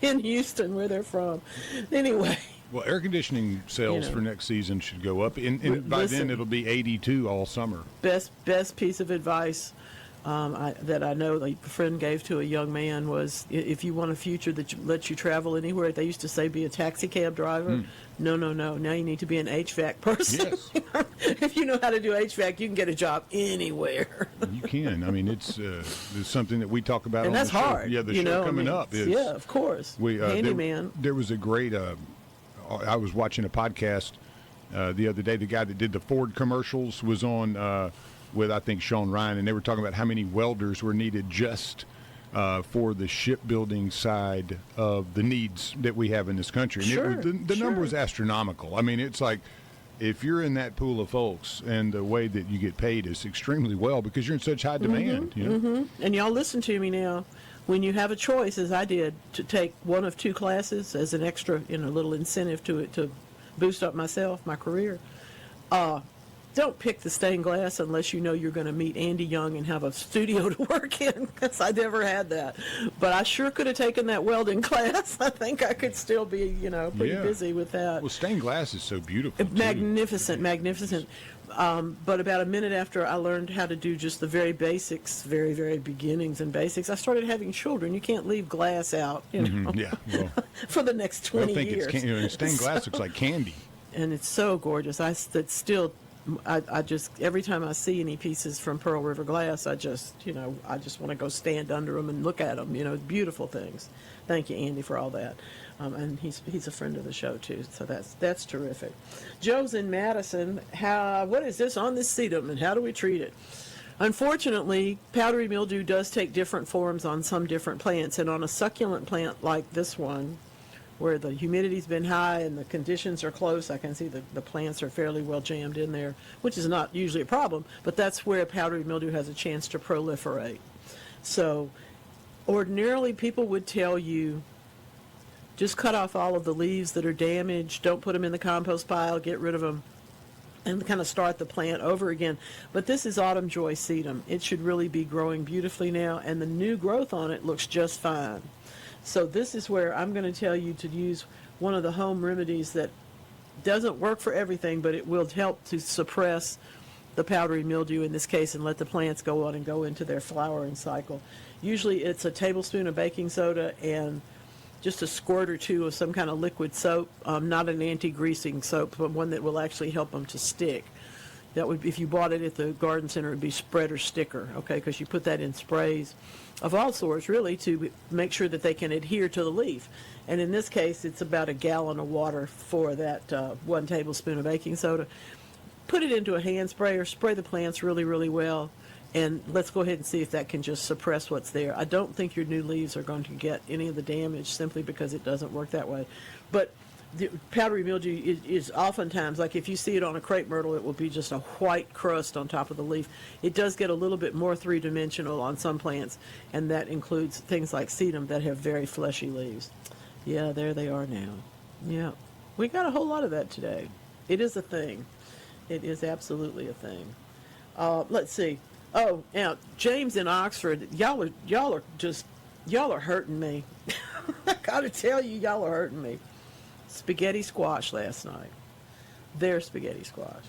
in Houston, where they're from. Anyway. Well, air conditioning sales for next season should go up, and by then it'll be 82 all summer. Best piece of advice that I know a friend gave to a young man was, if you want a future that lets you travel anywhere, they used to say be a taxi cab driver. No. Now you need to be an HVAC person. Yes. If you know how to do HVAC, you can get a job anywhere. You can. I mean, it's something that we talk about and on that's the show. hard. Yeah, the show coming up is... Yeah, of course. Handyman. There was a great... I was watching a podcast the other day. The guy that did the Ford commercials was on with, I think, Sean Ryan, and they were talking about how many welders were needed just for the shipbuilding side of the needs that we have in this country. And the number was astronomical. I mean, it's like, if you're in that pool of folks, and the way that you get paid is extremely well because you're in such high demand. And y'all listen to me now. When you have a choice, as I did, to take one of two classes as an extra, little incentive to boost up my career, don't pick the stained glass unless you know you're going to meet Andy Young and have a studio to work in, because I never had that. But I sure could have taken that welding class. I think I could still be, pretty busy with that. Well, stained glass is so beautiful. Magnificent. But about a minute after I learned how to do just the very basics, very, very beginnings and basics, I started having children. You can't leave glass out, for the next 20 years. Stained glass looks like candy. And it's so gorgeous. I just every time I see any pieces from Pearl River Glass, I just want to go stand under them and look at them. Beautiful things. Thank you, Andy, for all that. And he's a friend of the show too, so that's terrific. Joe's in Madison. What is this on this sedum, and how do we treat it? Unfortunately, powdery mildew does take different forms on some different plants, and on a succulent plant like this one, where the humidity's been high and the conditions are close, I can see the plants are fairly well jammed in there, which is not usually a problem, but that's where powdery mildew has a chance to proliferate. So ordinarily people would tell you, just cut off all of the leaves that are damaged, don't put them in the compost pile, get rid of them, and kind of start the plant over again. But this is autumn joy sedum. It should really be growing beautifully now, and the new growth on it looks just fine. So this is where I'm going to tell you to use one of the home remedies that doesn't work for everything, but it will help to suppress the powdery mildew in this case and let the plants go on and go into their flowering cycle. Usually it's a tablespoon of baking soda and just a squirt or two of some kind of liquid soap, not an anti-greasing soap, but one that will actually help them to stick. That would, if you bought it at the garden center, it would be spread or sticker, okay? Because you put that in sprays of all sorts, really, to make sure that they can adhere to the leaf. And in this case, it's about a gallon of water for that 1 tablespoon of baking soda. Put it into a hand sprayer, spray the plants really, really well, and let's go ahead and see if that can just suppress what's there. I don't think your new leaves are going to get any of the damage simply because it doesn't work that way. But the powdery mildew is oftentimes, like if you see it on a crepe myrtle, it will be just a white crust on top of the leaf. It does get a little bit more three-dimensional on some plants, and that includes things like sedum that have very fleshy leaves. Yeah, there they are now. Yeah, we got a whole lot of that today. It is a thing. It is absolutely a thing. Let's see. Oh, now James in Oxford, y'all are hurting me. I gotta tell you, y'all are hurting me. Spaghetti squash last night. Their spaghetti squash.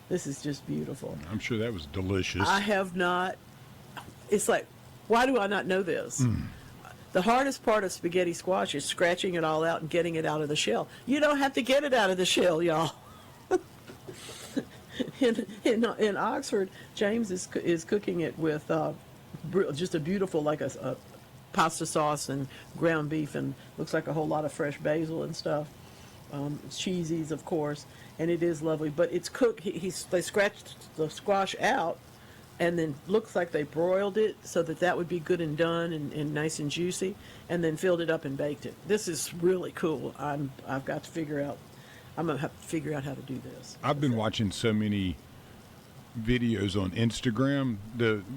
This is just beautiful. I'm sure that was delicious. I have not. It's like, why do I not know this? The hardest part of spaghetti squash is scratching it all out and getting it out of the shell. You don't have to get it out of the shell, y'all. In Oxford, James is cooking it with just a beautiful, like a pasta sauce and ground beef, and looks like a whole lot of fresh basil and stuff. Cheesies, of course, and it is lovely. But it's cooked. They scratched the squash out, and then looks like they broiled it so that would be good and done and nice and juicy, and then filled it up and baked it. This is really cool. I've got to figure out. I'm gonna have to figure out how to do this. I've been watching so many videos on Instagram.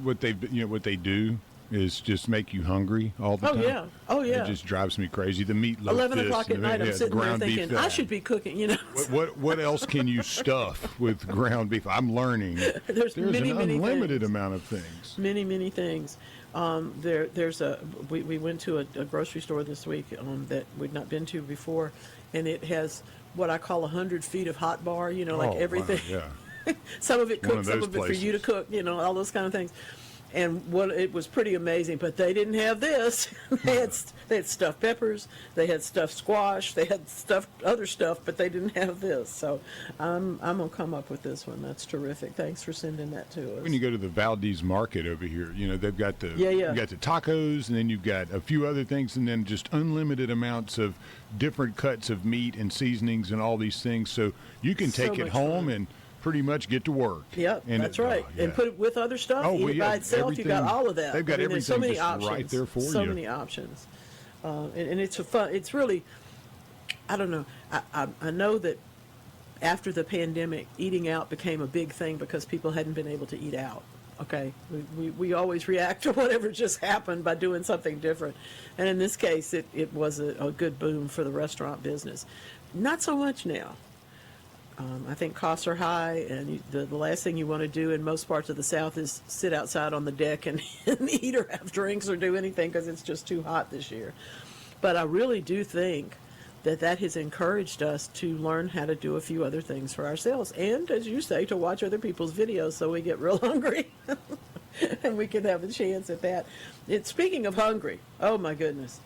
What they do is just make you hungry all the time. Oh yeah. It just drives me crazy. The meatloaf. 11 o'clock at night, I'm sitting there thinking, I should be cooking. What else can you stuff with ground beef? I'm learning. There's many, an many unlimited things. amount of things. Many things. We went to a grocery store this week that we'd not been to before, and it has what I call 100 feet of hot bar. Like everything. Wow, yeah. Some of it cooked, some of it places. for you to cook. All those kind of things. And it was pretty amazing, but they didn't have this. They had stuffed peppers, they had stuffed squash, they had stuffed other stuff, but they didn't have this. So I'm gonna come up with this one. That's terrific. Thanks for sending that to us. When you go to the Valdez Market over here, they've got you got the tacos, and then you've got a few other things, and then just unlimited amounts of different cuts of meat and seasonings and all these things. So you can take it home and pretty much get to work. Yep, that's right. And put it with other stuff. Eat it by itself. You got all of that. They've got everything there's so many just options, right there for you. So many options. And it's fun. It's really, I don't know. I know that after the pandemic, eating out became a big thing because people hadn't been able to eat out. Okay, we always react to whatever just happened by doing something different. And in this case, it was a good boom for the restaurant business. Not so much now. I think costs are high, and the last thing you want to do in most parts of the South is sit outside on the deck and eat or have drinks or do anything because it's just too hot this year. But I really do think that has encouraged us to learn how to do a few other things for ourselves, and, as you say, to watch other people's videos so we get real hungry and we can have a chance at that. Speaking of hungry, oh my goodness,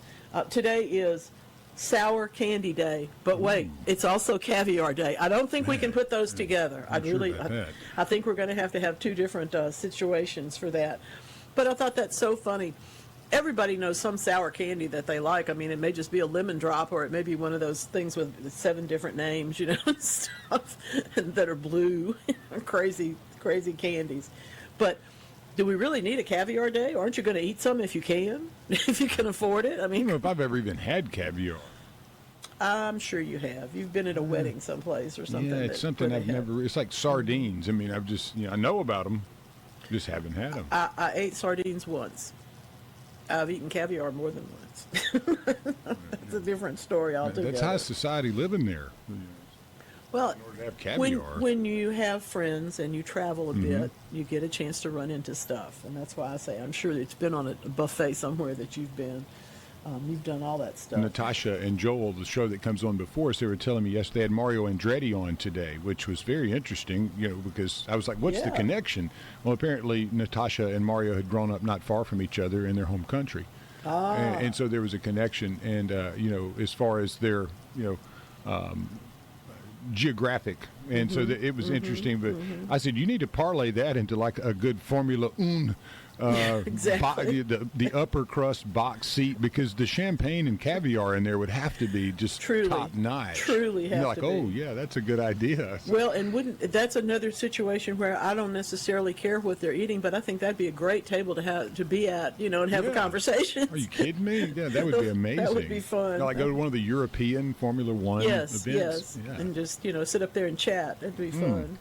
today is sour candy day, but wait, it's also caviar day. I don't think we can put those together. I think we're going to have two different situations for that. But I thought that's so funny. Everybody knows some sour candy that they like. I mean, it may just be a lemon drop, or it may be one of those things with 7 different names, stuff that are blue, crazy candies. But do we really need a caviar day? Aren't you going to eat some if you can? If you can afford it? I mean, I don't know if I've ever even had caviar. I'm sure you have. You've been at a wedding someplace or something. Yeah, it's something I've never. It's like sardines. I mean, I've just, I know about them, just haven't had them. I ate sardines once. I've eaten caviar more than once. It's a different story altogether. That's high society living there. Well, in order to have caviar. When you have friends and you travel a bit, you get a chance to run into stuff. And that's why I say I'm sure it's been on a buffet somewhere that you've been. You've done all that stuff. Natasha and Joel, the show that comes on before us, they were telling me yesterday they had Mario Andretti on today, which was very interesting, because I was like, what's the connection? Well, apparently Natasha and Mario had grown up not far from each other in their home country. and so there was a connection. And as far as their geographic, and so it was interesting. But I said, you need to parlay that into like a good Formula One. Exactly. The upper crust box seat, because the champagne and caviar in there would have to be just top notch. Truly have like, to be. oh yeah, that's a good idea. Well, and that's another situation where I don't necessarily care what they're eating, but I think that'd be a great table to be at, and have a conversation. Are you kidding me? Yeah, that would be amazing. That would be fun. Like go to one of the European Formula One events. Yes, yeah. and just sit up there and chat. That'd be fun.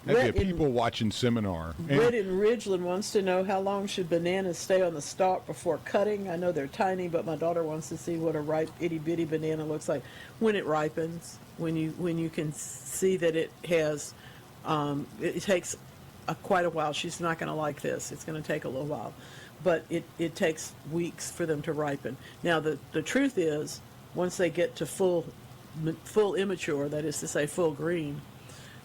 That'd be a people watching seminar. Red in Ridgeland wants to know, how long should bananas stay on the stalk before cutting? I know they're tiny, but my daughter wants to see what a ripe itty bitty banana looks like when it ripens. When you can see that it has, it takes quite a while. She's not going to like this. It's going to take a little while, but it takes weeks for them to ripen. Now the truth is, once they get to full immature, that is to say full green,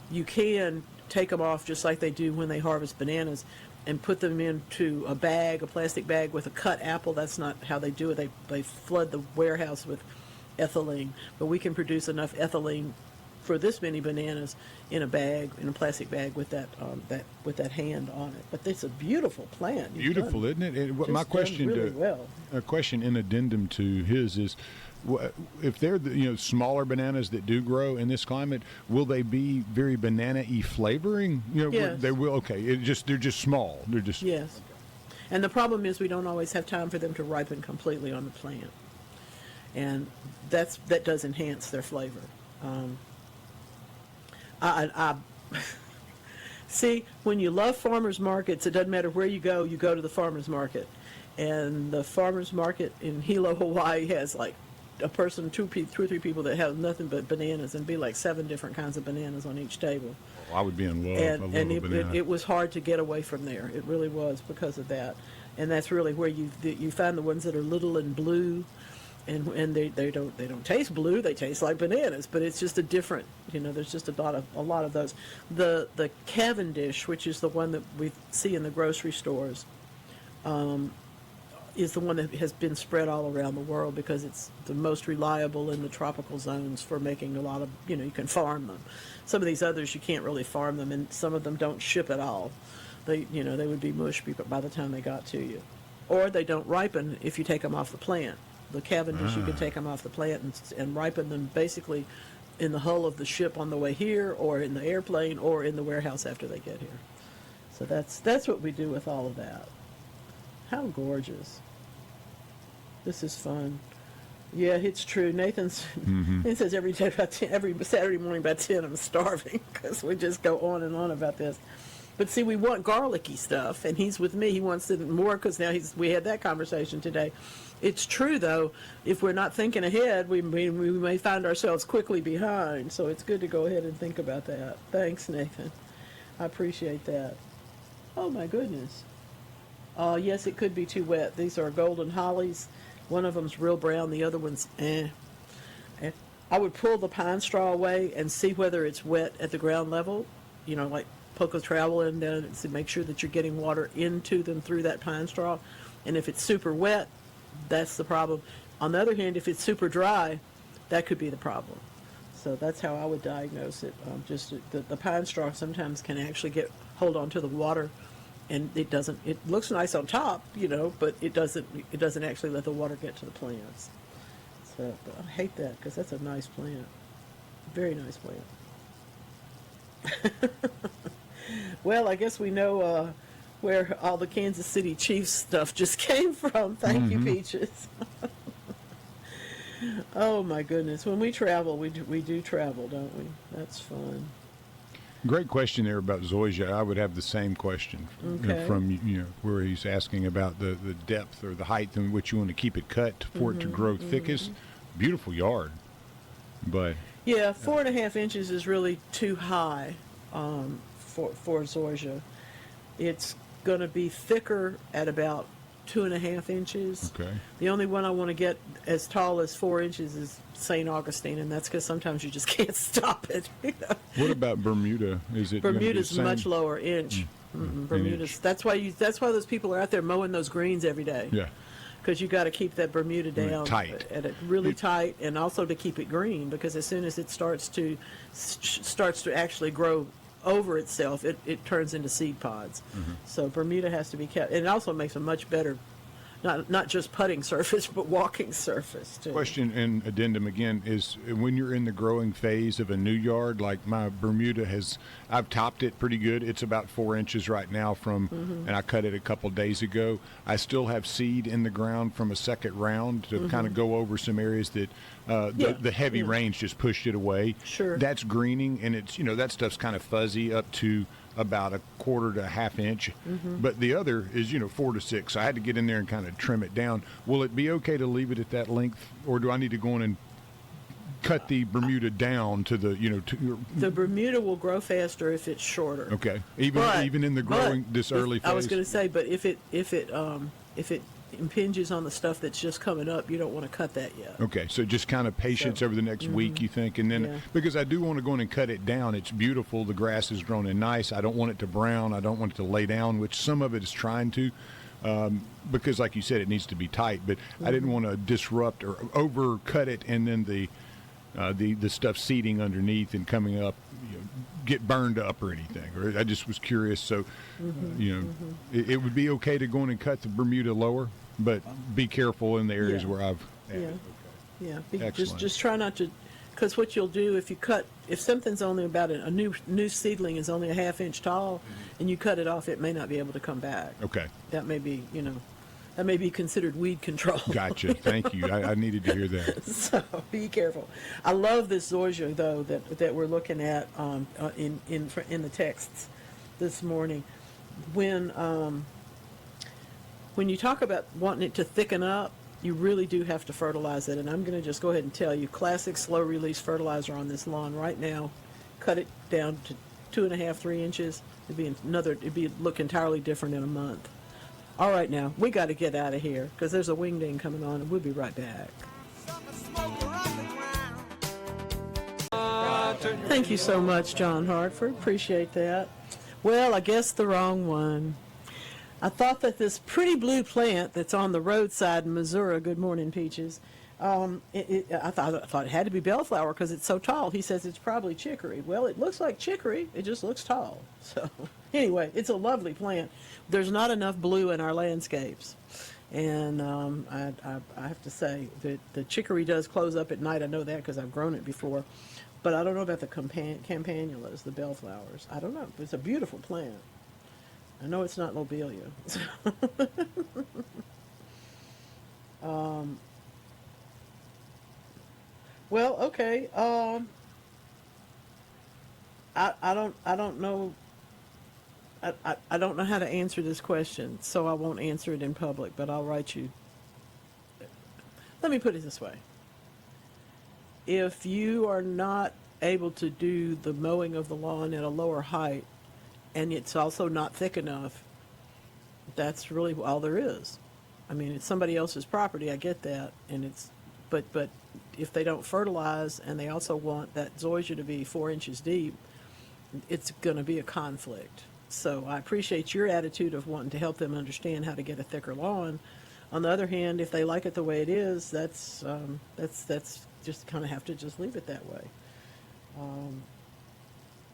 you can take them off just like they do when they harvest bananas and put them into a plastic bag with a cut apple. That's not how they do it. They flood the warehouse with ethylene, but we can produce enough ethylene for this many bananas in a plastic bag with that hand on it. But it's a beautiful plant. Beautiful, isn't it? And my question a question in addendum to his is, if they're smaller bananas that do grow in this climate, will they be very banana-y flavoring? Yes. They will. Okay, they're just small. They're just yes. And the problem is we don't always have time for them to ripen completely on the plant, and that does enhance their flavor. I see, when you love farmers markets, it doesn't matter where you go to the farmers market, and the farmers market in Hilo, Hawaii has like a person, two or three people that have nothing but bananas, and be like 7 different kinds of bananas on each table. Oh, I would be in love. And it was hard to get away from there. It really was, because of that. And that's really where you find the ones that are little and blue, and they don't taste blue. They taste like bananas, but it's just a different. There's just a lot of those. The Cavendish, which is the one that we see in the grocery stores, is the one that has been spread all around the world because it's the most reliable in the tropical zones for making a lot of, you can farm them. Some of these others you can't really farm them, and some of them don't ship at all. They would be mush by the time they got to you. Or they don't ripen if you take them off the plant. The Cavendish, you can take them off the plant and ripen them basically in the hull of the ship on the way here, or in the airplane, or in the warehouse after they get here. So that's what we do with all of that. How gorgeous. This is fun. Yeah, it's true. Nathan says every Saturday morning about 10, I'm starving, because we just go on and on about this. But see, we want garlicky stuff, and he's with me. He wants it more because now we had that conversation today. It's true, though, if we're not thinking ahead, we may find ourselves quickly behind. So it's good to go ahead and think about that. Thanks, Nathan. I appreciate that. Oh, my goodness. Yes, it could be too wet. These are golden hollies. One of them's real brown. The other one's I would pull the pine straw away and see whether it's wet at the ground level, like poke a trowel in there to make sure that you're getting water into them through that pine straw. And if it's super wet, that's the problem. On the other hand, if it's super dry, that could be the problem. So that's how I would diagnose it. Just the pine straw sometimes can actually hold on to the water, and it looks nice on top, but it doesn't actually let the water get to the plants. So but I hate that, because that's a nice plant. Very nice plant. Well, I guess we know where all the Kansas City Chiefs stuff just came from. Thank you, Peaches. Oh, my goodness. When we travel, we do travel, don't we? That's fun. Great question there about zoysia. I would have the same question from where he's asking about the depth or the height in which you want to keep it cut for it to grow thickest. Beautiful yard, but yeah, 4.5 inches is really too high for zoysia. It's going to be thicker at about 2.5 inches. Okay. The only one I want to get as tall as 4 inches is St. Augustine, and that's because sometimes you just can't stop it. What about Bermuda? Is it Bermuda's much lower, inch. Bermuda's. That's why those people are out there mowing those greens every day. Yeah. because you got to keep that Bermuda down tight. at it really tight, and also to keep it green, because as soon as it starts to actually grow over itself, it turns into seed pods. So Bermuda has to be kept, and it also makes a much better, not just putting surface, but walking surface too. Question and addendum again is, when you're in the growing phase of a new yard, like my Bermuda I've topped it pretty good. It's about 4 inches right now and I cut it a couple days ago. I still have seed in the ground from a second round to kind of go over some areas that the heavy rains just pushed it away. Sure. That's greening, and it's, that stuff's kind of fuzzy up to about a quarter to a half inch, but the other is 4 to 6. So I had to get in there and kind of trim it down. Will it be okay to leave it at that length, or do I need to go in and cut the Bermuda down to the the Bermuda will grow faster if it's shorter. Okay, even in the growing early phase. I was going to say, but if it impinges on the stuff that's just coming up, you don't want to cut that yet. Okay, so just kind of patience over the next week, you think, and then because I do want to go in and cut it down. It's beautiful. The grass is grown in nice. I don't want it to brown. I don't want it to lay down, which some of it is trying to, because like you said, it needs to be tight. But I didn't want to disrupt or over cut it, and then the stuff seeding underneath and coming up, get burned up or anything. Or I just was curious. So, it would be okay to go in and cut the Bermuda lower, but be careful in the areas where I've added. Just try not to, because what you'll do if something's only about a new seedling is only a half inch tall, and you cut it off, it may not be able to come back. Okay. That may be, that may be considered weed control. Gotcha. Thank you. I needed to hear that. So be careful. I love this zoysia, though, that we're looking at in the texts this morning. When you talk about wanting it to thicken up, you really do have to fertilize it. And I'm going to just go ahead and tell you, classic slow release fertilizer on this lawn right now, cut it down to 2.5, 3 inches. It'd look entirely different in a month. All right, now, we got to get out of here because there's a wingding coming on, and we'll be right back. Thank you so much, John Hartford. Appreciate that. Well, I guess the wrong one. I thought that this pretty blue plant that's on the roadside in Missouri, good morning, Peaches, I thought it had to be bellflower because it's so tall. He says it's probably chicory. Well, it looks like chicory. It just looks tall. So anyway, it's a lovely plant. There's not enough blue in our landscapes. And I have to say that the chicory does close up at night. I know that because I've grown it before. But I don't know about the campanulas, the bellflowers. I don't know. It's a beautiful plant. I know it's not lobelia. Well, okay. I don't know. I don't know how to answer this question, so I won't answer it in public. But I'll write you. Let me put it this way: if you are not able to do the mowing of the lawn at a lower height, and it's also not thick enough, that's really all there is. I mean, it's somebody else's property. I get that, and but if they don't fertilize and they also want that zoysia to be 4 inches deep, it's going to be a conflict. So I appreciate your attitude of wanting to help them understand how to get a thicker lawn. On the other hand, if they like it the way it is, that's just kind of have to just leave it that way.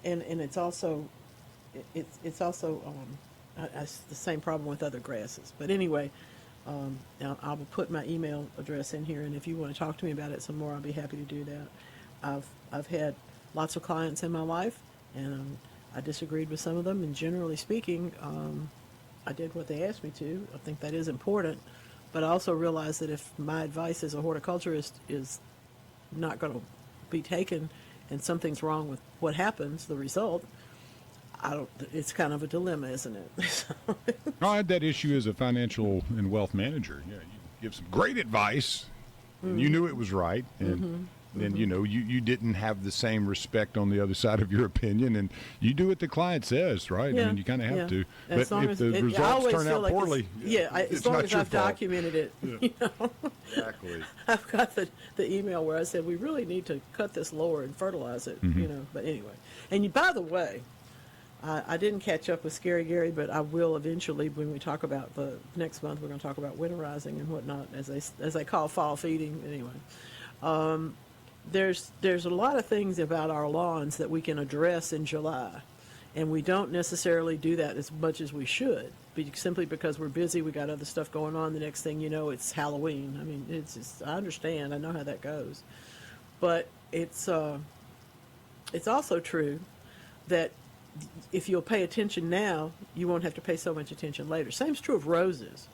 And it's also the same problem with other grasses. But anyway, now I will put my email address in here, and if you want to talk to me about it some more, I'll be happy to do that. I've had lots of clients in my life, and I disagreed with some of them, and generally speaking, I did what they asked me to. I think that is important, but I also realize that if my advice as a horticulturist is not going to be taken and something's wrong with what happens, the result, it's kind of a dilemma, isn't it? I had that issue as a financial and wealth manager. Yeah, you give some great advice, and you knew it was right, and then you didn't have the same respect on the other side of your opinion, and you do what the client says, right? Yeah, I mean, you kind of have to. As but if the results turn out poorly, as long as I've documented it, Exactly. I've got the email where I said we really need to cut this lower and fertilize it, But anyway, and by the way, I didn't catch up with Scary Gary, but I will eventually when we talk about the next month. We're going to talk about winterizing and whatnot, as they call fall feeding. Anyway, there's a lot of things about our lawns that we can address in July, and we don't necessarily do that as much as we should, simply because we're busy. We got other stuff going on. The next thing you know, it's Halloween. I mean, it's just, I understand. I know how that goes, but it's also true that if you'll pay attention now, you won't have to pay so much attention later. Same's true of roses.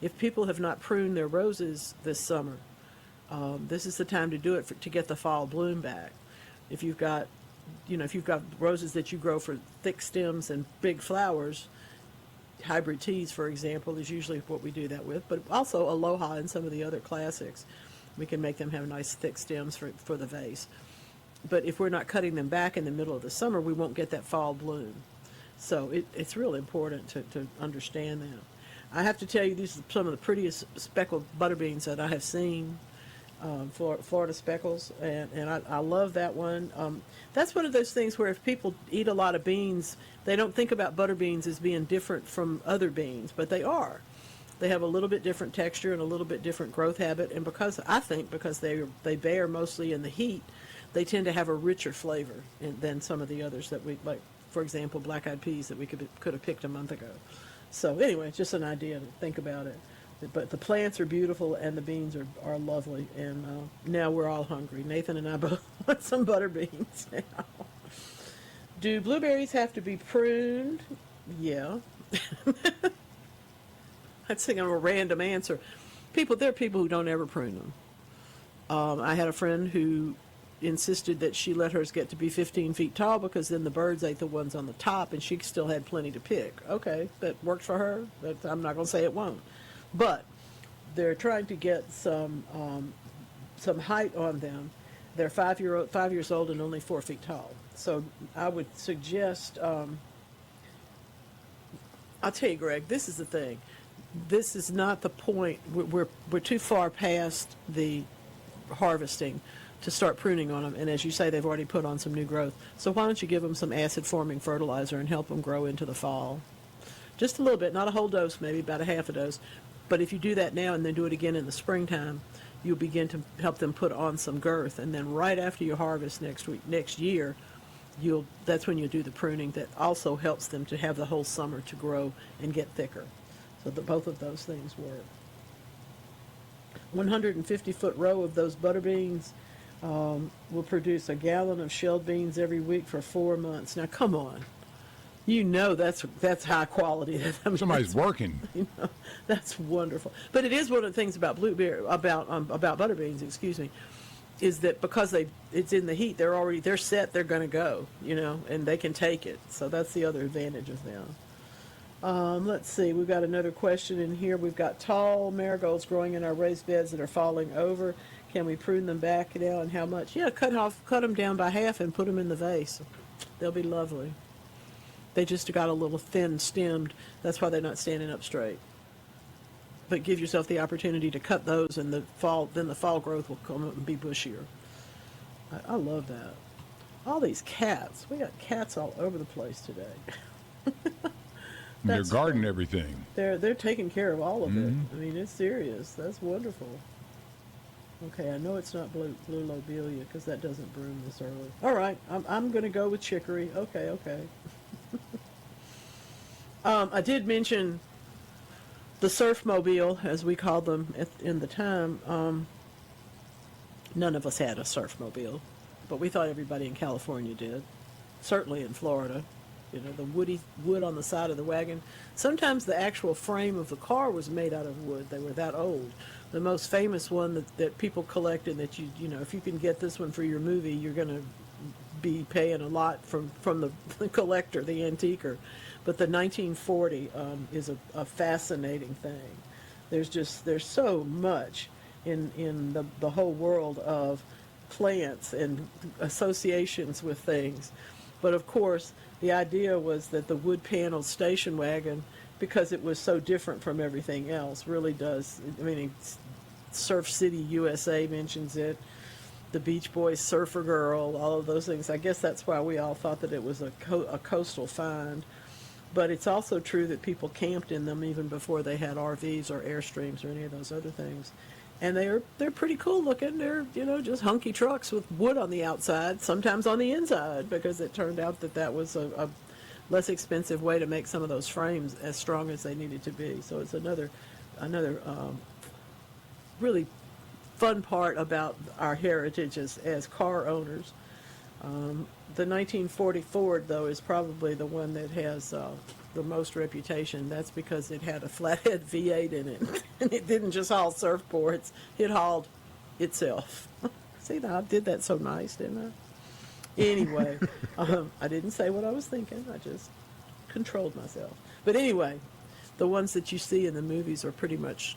If people have not pruned their roses this summer, this is the time to do it to get the fall bloom back. If you've got roses that you grow for thick stems and big flowers, hybrid teas, for example, is usually what we do that with, but also Aloha and some of the other classics. We can make them have nice thick stems for the vase. But if we're not cutting them back in the middle of the summer, we won't get that fall bloom. So it's really important to understand that. I have to tell you, these are some of the prettiest speckled butterbeans that I have seen, Florida speckles, and I love that one. That's one of those things where if people eat a lot of beans, they don't think about butterbeans as being different from other beans, but they are. They have a little bit different texture and a little bit different growth habit, and because they bear mostly in the heat, they tend to have a richer flavor than some of the others that we like. For example, black-eyed peas that we could have picked a month ago. So anyway, just an idea to think about it. But the plants are beautiful and the beans are lovely. And now we're all hungry. Nathan and I both want some butter beans now. Do blueberries have to be pruned? Yeah. That's a random answer. There are people who don't ever prune them. I had a friend who insisted that she let hers get to be 15 feet tall because then the birds ate the ones on the top and she still had plenty to pick. Okay, that worked for her. I'm not going to say it won't. But they're trying to get some height on them. They're 5 years old and only 4 feet tall. So I would suggest, I'll tell you, Greg, this is the thing. This is not the point. We're too far past the harvesting to start pruning on them, and as you say, they've already put on some new growth. So why don't you give them some acid-forming fertilizer and help them grow into the fall? Just a little bit, not a whole dose, maybe about a half a dose. But if you do that now and then do it again in the springtime, you'll begin to help them put on some girth. And then right after you harvest next year, that's when you do the pruning. That also helps them to have the whole summer to grow and get thicker. So both of those things work. 150-foot row of those butter beans will produce a gallon of shelled beans every week for 4 months. Now, come on. You know that's high quality. Somebody's working. You know, that's wonderful. But it is one of the things about about butter beans, excuse me, is that because it's in the heat, they're set, they're going to go, and they can take it. So that's the other advantage of them. Let's see, we've got another question in here. We've got tall marigolds growing in our raised beds that are falling over. Can we prune them back now, and how much? Yeah, cut them down by half and put them in the vase. They'll be lovely. They just got a little thin stemmed. That's why they're not standing up straight. But give yourself the opportunity to cut those, and then the fall growth will come up and be bushier. I love that. All these cats. We got cats all over the place today. They're guarding everything. They're taking care of all of it. I mean, it's serious. That's wonderful. Okay, I know it's not blue lobelia because that doesn't bloom this early. All right, I'm going to go with chicory. Okay. I did mention the surfmobile, as we called them in the time. None of us had a surfmobile, but we thought everybody in California did. Certainly in Florida. The wood on the side of the wagon. Sometimes the actual frame of the car was made out of wood. They were that old. The most famous one that people collect, and that if you can get this one for your movie, you're going to be paying a lot from the collector, the antiquer. But the 1940 is a fascinating thing. There's so much in the whole world of plants and associations with things. But of course, the idea was that the wood paneled station wagon, because it was so different from everything else, really does. I mean, Surf City USA mentions it. the Beach Boys, Surfer Girl, all of those things. I guess that's why we all thought that it was a coastal find. But it's also true that people camped in them even before they had RVs or Airstreams or any of those other things. And they're pretty cool looking. They're, just hunky trucks with wood on the outside, sometimes on the inside, because it turned out that was a less expensive way to make some of those frames as strong as they needed to be. So it's another really fun part about our heritage as car owners. The 1940 Ford, though, is probably the one that has the most reputation. That's because it had a flathead V8 in it, and it didn't just haul surfboards, it hauled itself. See, I did that so nice, didn't I? Anyway, I didn't say what I was thinking. I just controlled myself. But anyway, the ones that you see in the movies are pretty much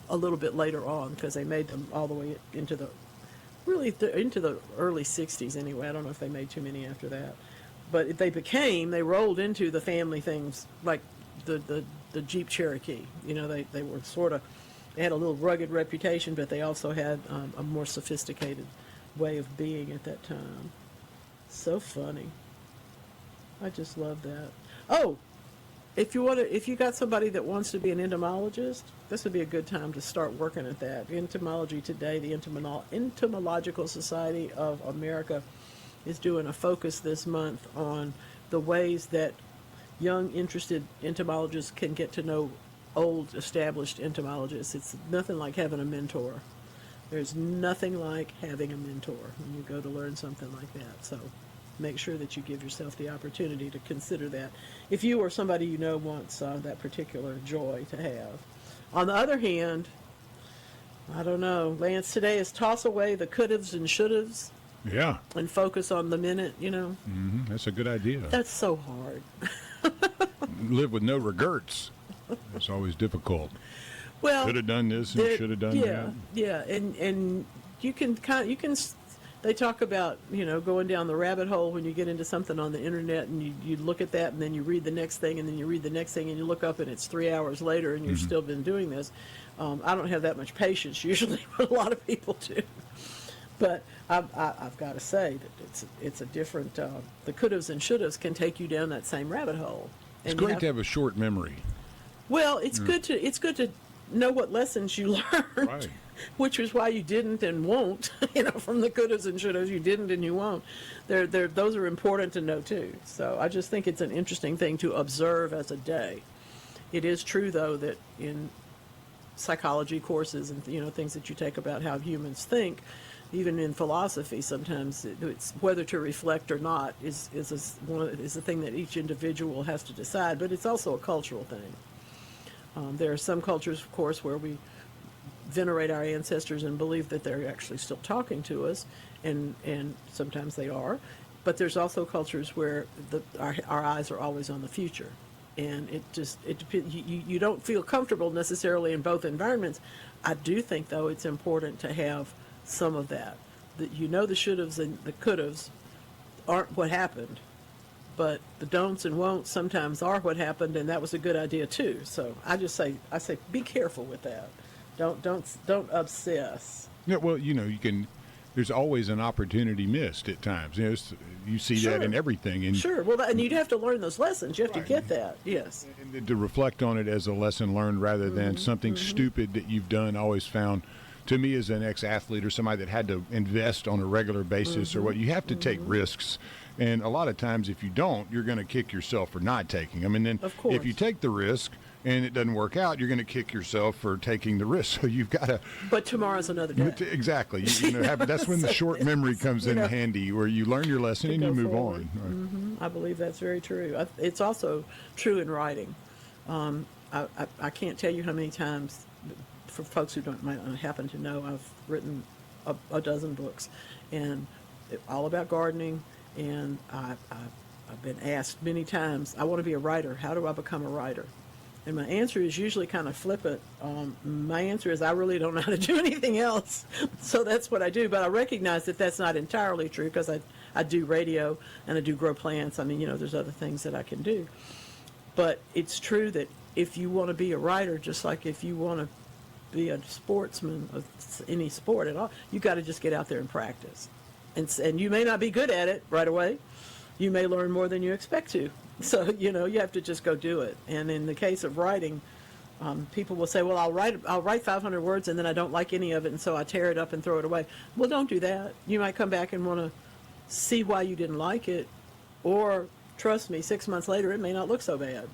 a little bit later on, because they made them all the way into the into the early 60s anyway. I don't know if they made too many after that. But they rolled into the family things like the Jeep Cherokee. They were they had a little rugged reputation, but they also had a more sophisticated way of being at that time. So funny. I just love that. Oh, if you got somebody that wants to be an entomologist, this would be a good time to start working at that. Entomology Today, the Entomological Society of America, is doing a focus this month on the ways that young, interested entomologists can get to know old, established entomologists. It's nothing like having a mentor. There's nothing like having a mentor when you go to learn something like that. So make sure that you give yourself the opportunity to consider that if you or somebody wants that particular joy to have. On the other hand, I don't know, Lance, today is toss away the could'ves and should'ves. Yeah. And focus on the minute, Mm-hmm. That's a good idea. That's so hard. Live with no regrets. It's always difficult. Well, should have done this and should have done that. Yeah, and you can they talk about, going down the rabbit hole when you get into something on the internet, and you look at that, and then you read the next thing, and then you read the next thing, and you look up, and it's 3 hours later, and you've still been doing this. I don't have that much patience usually, but a lot of people do. But I've got to say that it's a different. The could'ves and should'ves can take you down that same rabbit hole. It's great to have a short memory. Well, it's good to know what lessons you learned, right. Which is why you didn't and won't. From the could'ves and should'ves, you didn't and you won't. Those are important to know too. So I just think it's an interesting thing to observe as a day. It is true though that in psychology courses and things that you take about how humans think. Even in philosophy, sometimes it's whether to reflect or not is a thing that each individual has to decide. But it's also a cultural thing. There are some cultures, of course, where we venerate our ancestors and believe that they're actually still talking to us, and sometimes they are. But there's also cultures where our eyes are always on the future, and it depends. You don't feel comfortable necessarily in both environments. I do think, though, it's important to have some of that the should'ves and the could'ves aren't what happened, but the don'ts and won'ts sometimes are what happened, and that was a good idea too. So I say be careful with that. Don't obsess. Yeah, well, you can. There's always an opportunity missed at times. You see that in everything. And sure. Well, and you'd have to learn those lessons. You have to get that. Yes. And to reflect on it as a lesson learned rather than something stupid that you've done. Always found. To me, as an ex-athlete or somebody that had to invest on a regular basis or what, you have to take risks. And a lot of times, if you don't, you're going to kick yourself for not taking them. And then if you take the risk and it doesn't work out, you're going to kick yourself for taking the risk. So you've got to. But tomorrow's another day. Exactly. That's when the short memory comes in handy, where you learn your lesson and you move on. Right. I believe that's very true. It's also true in writing. I can't tell you how many times. For folks who might not happen to know, I've written a dozen books, and all about gardening. And I've been asked many times, I want to be a writer. How do I become a writer? And my answer is usually kind of flippant. My answer is I really don't know how to do anything else, so that's what I do. But I recognize that that's not entirely true, because I do radio and I do grow plants. I mean, there's other things that I can do. But it's true that if you want to be a writer, just like if you want to be a sportsman of any sport at all, you got to just get out there and practice. And you may not be good at it right away. You may learn more than you expect to. So, you have to just go do it. And in the case of writing, people will say, well, I'll write 500 words and then I don't like any of it, and so I tear it up and throw it away. Well, don't do that. You might come back and want to see why you didn't like it, or trust me, 6 months later, it may not look so bad.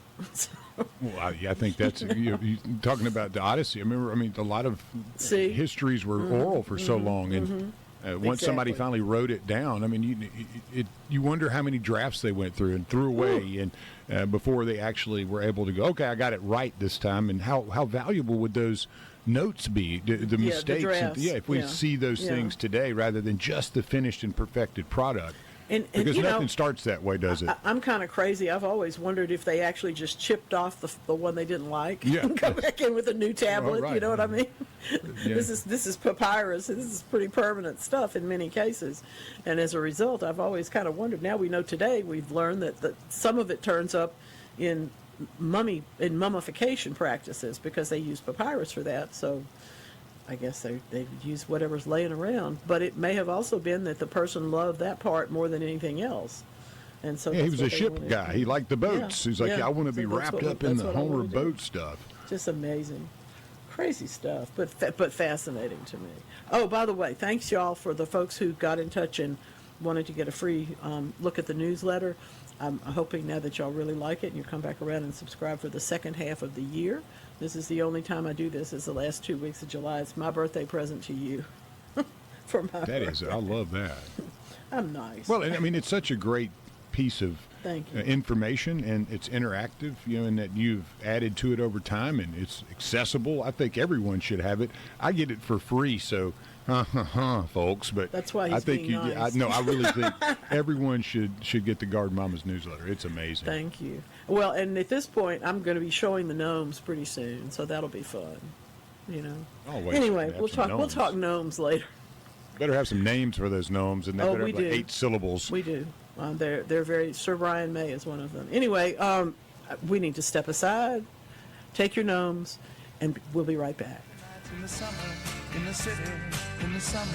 Well, I think that's you're talking about the Odyssey. A lot of histories were oral for so long, and once somebody finally wrote it down, you wonder how many drafts they went through and threw away, and before they actually were able to go, okay, I got it right this time. And how valuable would those notes be, the mistakes? If we see those things today rather than just the finished and perfected product. Because nothing starts that way, does it? I'm kind of crazy. I've always wondered if they actually just chipped off the one they didn't like and come back in with a new tablet. Right. You know what I mean? Yeah. This is papyrus. This is pretty permanent stuff in many cases. And as a result, I've always kind of wondered. Now we know today, we've learned that some of it turns up in mummification practices because they use papyrus for that. So I guess they use whatever's laying around, but it may have also been that the person loved that part more than anything else, and so he was a ship guy. He liked the boats. He's like, I want to be wrapped up in the Homer boat stuff. Just amazing, crazy stuff, but fascinating to me. Oh, by the way, thanks y'all for the folks who got in touch and wanted to get a free look at the newsletter. I'm hoping now that y'all really like it and you come back around and subscribe for the second half of the year. This is the only time I do this. Is the last 2 weeks of July. It's my birthday present to you. For my birthday. I love that. I'm nice. Well, it's such a great piece of information, and it's interactive, and that you've added to it over time, and it's accessible. I think everyone should have it. I get it for free, so folks, but that's why he's being nice. I really think everyone should get the Garden Mama's newsletter. It's amazing. Thank you. Well, and at this point, I'm going to be showing the gnomes pretty soon, so that'll be fun. Anyway, we'll talk gnomes later. Better have some names for those gnomes, and they better have 8 syllables. We do. They're very. Sir Brian May is one of them. Anyway, we need to step aside, take your gnomes, and we'll be right back. In the summer, in the city, in the summer.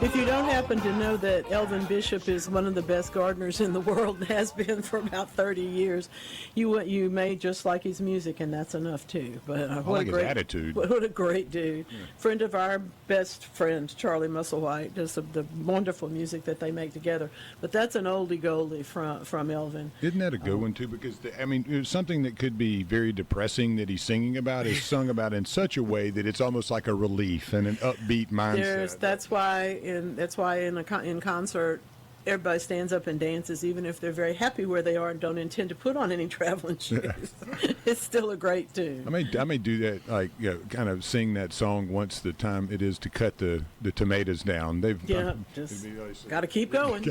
If you don't happen to know that Elvin Bishop is one of the best gardeners in the world and has been for about 30 years, you may just like his music, and that's enough too. But his attitude. What a great dude. Yeah. Friend of our best friend, Charlie Musselwhite, does the wonderful music that they make together. But that's an oldie goldie from Elvin. Isn't that a good one too? Because it was something that could be very depressing that he's singing about is sung about in such a way that it's almost like a relief and an upbeat mindset. That's why in concert, everybody stands up and dances, even if they're very happy where they are and don't intend to put on any traveling shoes. It's still a great tune. I may do that, kind of sing that song once the time it is to cut the tomatoes down. Got to keep going.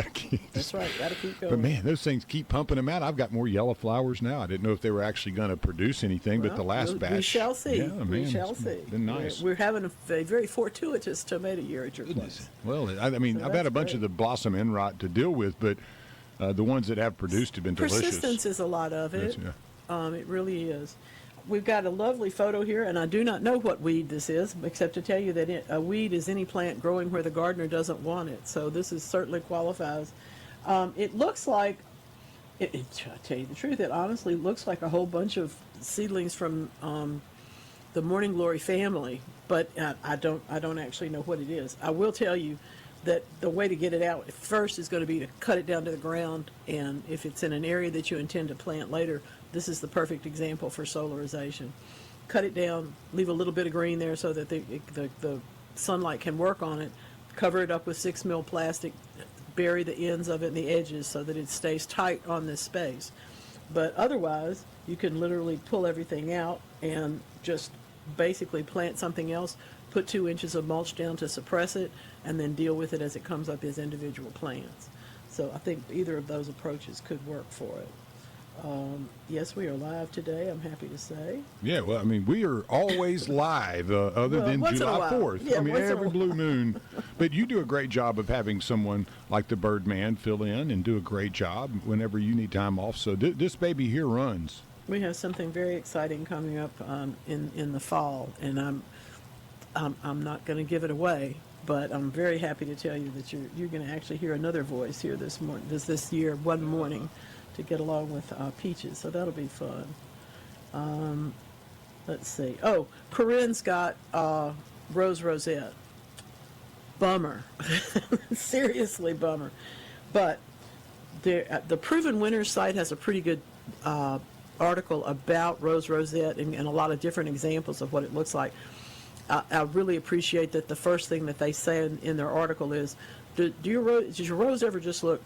That's right, got to keep going. But man, those things keep pumping them out. I've got more yellow flowers now. I didn't know if they were actually going to produce anything, but the last batch. We shall see. Yeah, man, we shall see. Been nice. We're having a very fortuitous tomato year at your place. Well, I've had a bunch of the blossom end rot to deal with, but the ones that have produced have been delicious. Persistence is a lot of it. It really is. We've got a lovely photo here, and I do not know what weed this is, except to tell you that a weed is any plant growing where the gardener doesn't want it. So this certainly qualifies. It looks like, I tell you the truth, it honestly looks like a whole bunch of seedlings from the Morning Glory family, but I don't actually know what it is. I will tell you that the way to get it out first is going to be to cut it down to the ground, and if it's in an area that you intend to plant later, this is the perfect example for solarization. Cut it down, leave a little bit of green there so that the sunlight can work on it, cover it up with 6 mil plastic, bury the ends of it and the edges so that it stays tight on this space. But otherwise, you can literally pull everything out and just basically plant something else, put 2 inches of mulch down to suppress it, and then deal with it as it comes up as individual plants. So I think either of those approaches could work for it. Yes, we are live today, I'm happy to say. Yeah, well, we are always live, other than July 4th. Yeah, every blue moon. But you do a great job of having someone like the Birdman fill in and do a great job whenever you need time off. So this baby here runs. We have something very exciting coming up in the fall, and I'm not going to give it away, but I'm very happy to tell you that you're going to actually hear another voice here this year, one morning, to get along with Peaches. So that'll be fun. Let's see. Oh, Corinne's got Rose Rosette. Bummer. Seriously bummer. But the Proven Winners site has a pretty good article about Rose Rosette and a lot of different examples of what it looks like. I really appreciate that the first thing that they say in their article is, does your rose ever just look ...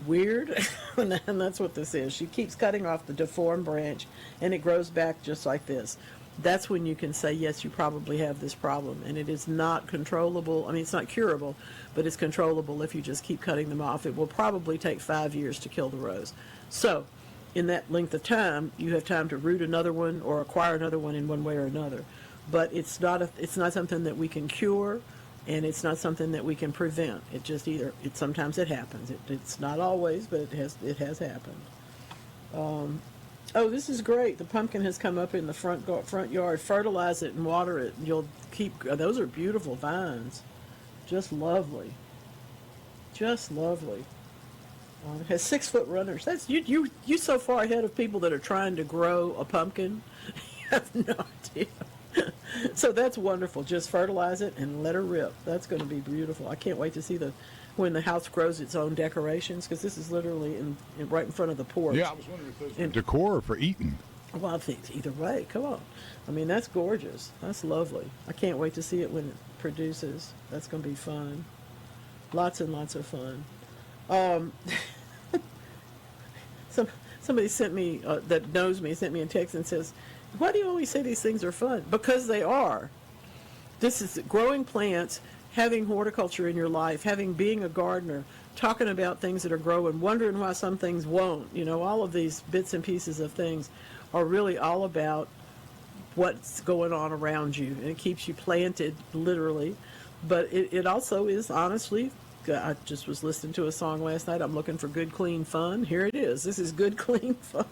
weird? And that's what this is. She keeps cutting off the deformed branch, and it grows back just like this. That's when you can say, yes, you probably have this problem, and it is not controllable. I mean, it's not curable, but it's controllable if you just keep cutting them off. It will probably take 5 years to kill the rose. So in that length of time, you have time to root another one or acquire another one in one way or another. But it's not something that we can cure, and it's not something that we can prevent. It just sometimes it happens. It's not always, but it has happened. Oh, this is great. The pumpkin has come up in the front yard. Fertilize it and water it. And you'll keep. Those are beautiful vines. Just lovely. Just lovely. It has 6-foot runners. That's you so far ahead of people that are trying to grow a pumpkin. You have no idea. So that's wonderful. Just fertilize it and let her rip. That's going to be beautiful. I can't wait to see when the house grows its own decorations, because this is literally right in front of the porch. Yeah, I was wondering if those were decor or for eating. Well, I think either way. Come on. I mean, that's gorgeous. That's lovely. I can't wait to see it when it produces. That's going to be fun. Lots and lots of fun. Somebody sent me, that knows me, sent me a text and says, why do you always say these things are fun? Because they are. This is growing plants, having horticulture in your life, being a gardener, talking about things that are growing, wondering why some things won't. All of these bits and pieces of things are really all about what's going on around you. And it keeps you planted, literally. But it also is, honestly, I just was listening to a song last night. I'm looking for good, clean fun. Here it is. This is good, clean fun.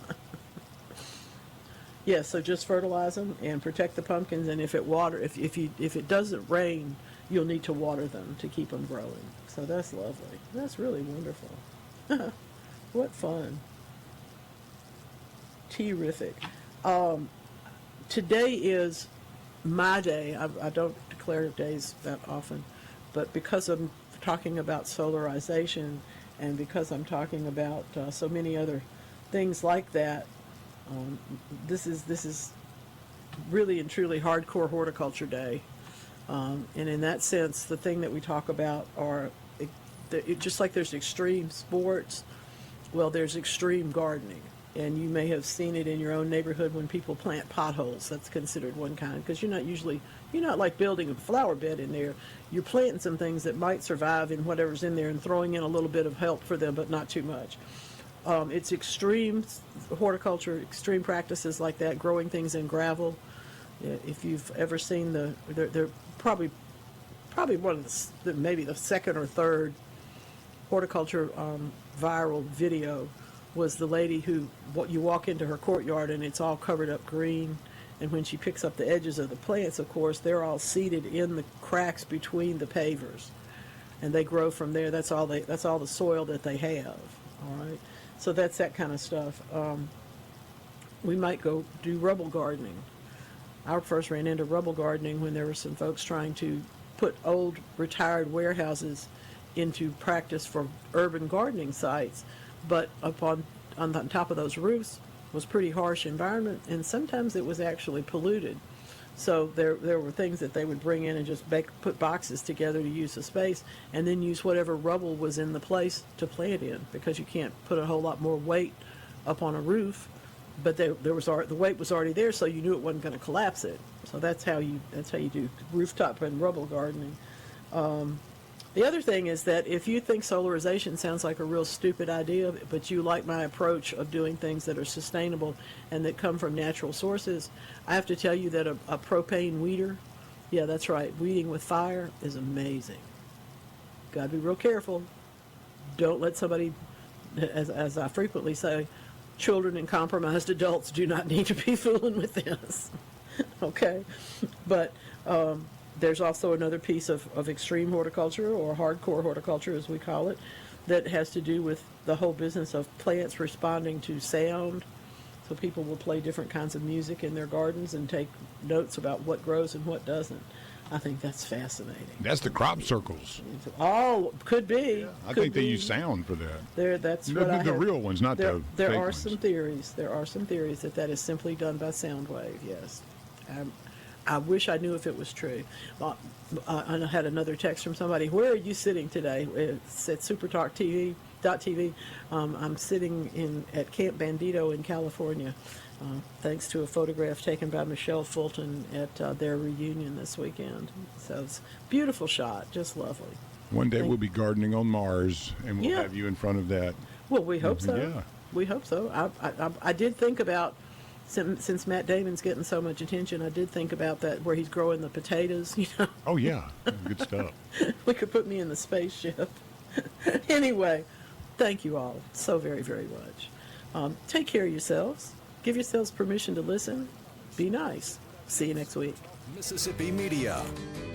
Yeah, so just fertilize them and protect the pumpkins. And if it doesn't rain, you'll need to water them to keep them growing. So that's lovely. That's really wonderful. What fun. Terrific. Today is my day. I don't declare days that often, but because I'm talking about solarization and because I'm talking about so many other things like that, this is really and truly hardcore horticulture day. And in that sense, the thing that we talk about are, just like there's extreme sports, well, there's extreme gardening. And you may have seen it in your own neighborhood when people plant potholes. That's considered one kind, because you're not like building a flower bed in there. You're planting some things that might survive in whatever's in there and throwing in a little bit of help for them, but not too much. It's extreme horticulture, extreme practices like that, growing things in gravel. If you've ever seen they're probably one of maybe the second or third horticulture viral video was the lady who, you walk into her courtyard and it's all covered up green, and when she picks up the edges of the plants, of course, they're all seeded in the cracks between the pavers, and they grow from there. That's all the soil that they have. All right, so that's that kind of stuff. We might go do rubble gardening. I first ran into rubble gardening when there were some folks trying to put old retired warehouses into practice for urban gardening sites, but on top of those roofs was pretty harsh environment, and sometimes it was actually polluted. So there were things that they would bring in and just put boxes together to use the space, and then use whatever rubble was in the place to plant in, because you can't put a whole lot more weight up on a roof. But the weight was already there, so you knew it wasn't going to collapse it. So that's how you do rooftop and rubble gardening. The other thing is that if you think solarization sounds like a real stupid idea, but you like my approach of doing things that are sustainable and that come from natural sources, I have to tell you that a propane weeder, yeah, that's right, weeding with fire is amazing. Got to be real careful. Don't let somebody, as I frequently say, children and compromised adults do not need to be fooling with this. Okay? But there's also another piece of extreme horticulture, or hardcore horticulture as we call it, that has to do with the whole business of plants responding to sound. So people will play different kinds of music in their gardens and take notes about what grows and what doesn't. I think that's fascinating. That's the crop circles. Oh, could be. Yeah, I think they use sound for that. That's the, what I the have. real ones, not the There fake are ones. some theories. There are some theories that is simply done by sound wave. Yes. I wish I knew if it was true. I had another text from somebody. Where are you sitting today? It's at SuperTalk TV. I'm sitting at Camp Bandito in California, thanks to a photograph taken by Michelle Fulton at their reunion this weekend. So it's a beautiful shot, just lovely. One day we'll be gardening on Mars, and we'll Yeah. have you in front of that. Well, we hope so. Yeah. We hope so. I did think about, since Matt Damon's getting so much attention, I did think about that where he's growing the potatoes. Oh yeah, good stuff. We could put me in the spaceship. Anyway, thank you all so very, very much. Take care of yourselves. Give yourselves permission to listen. Be nice. See you next week. Mississippi Media.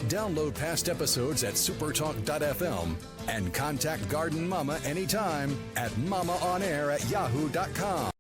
Download past episodes at supertalk.fm and contact Garden Mama anytime at mamaonair@yahoo.com.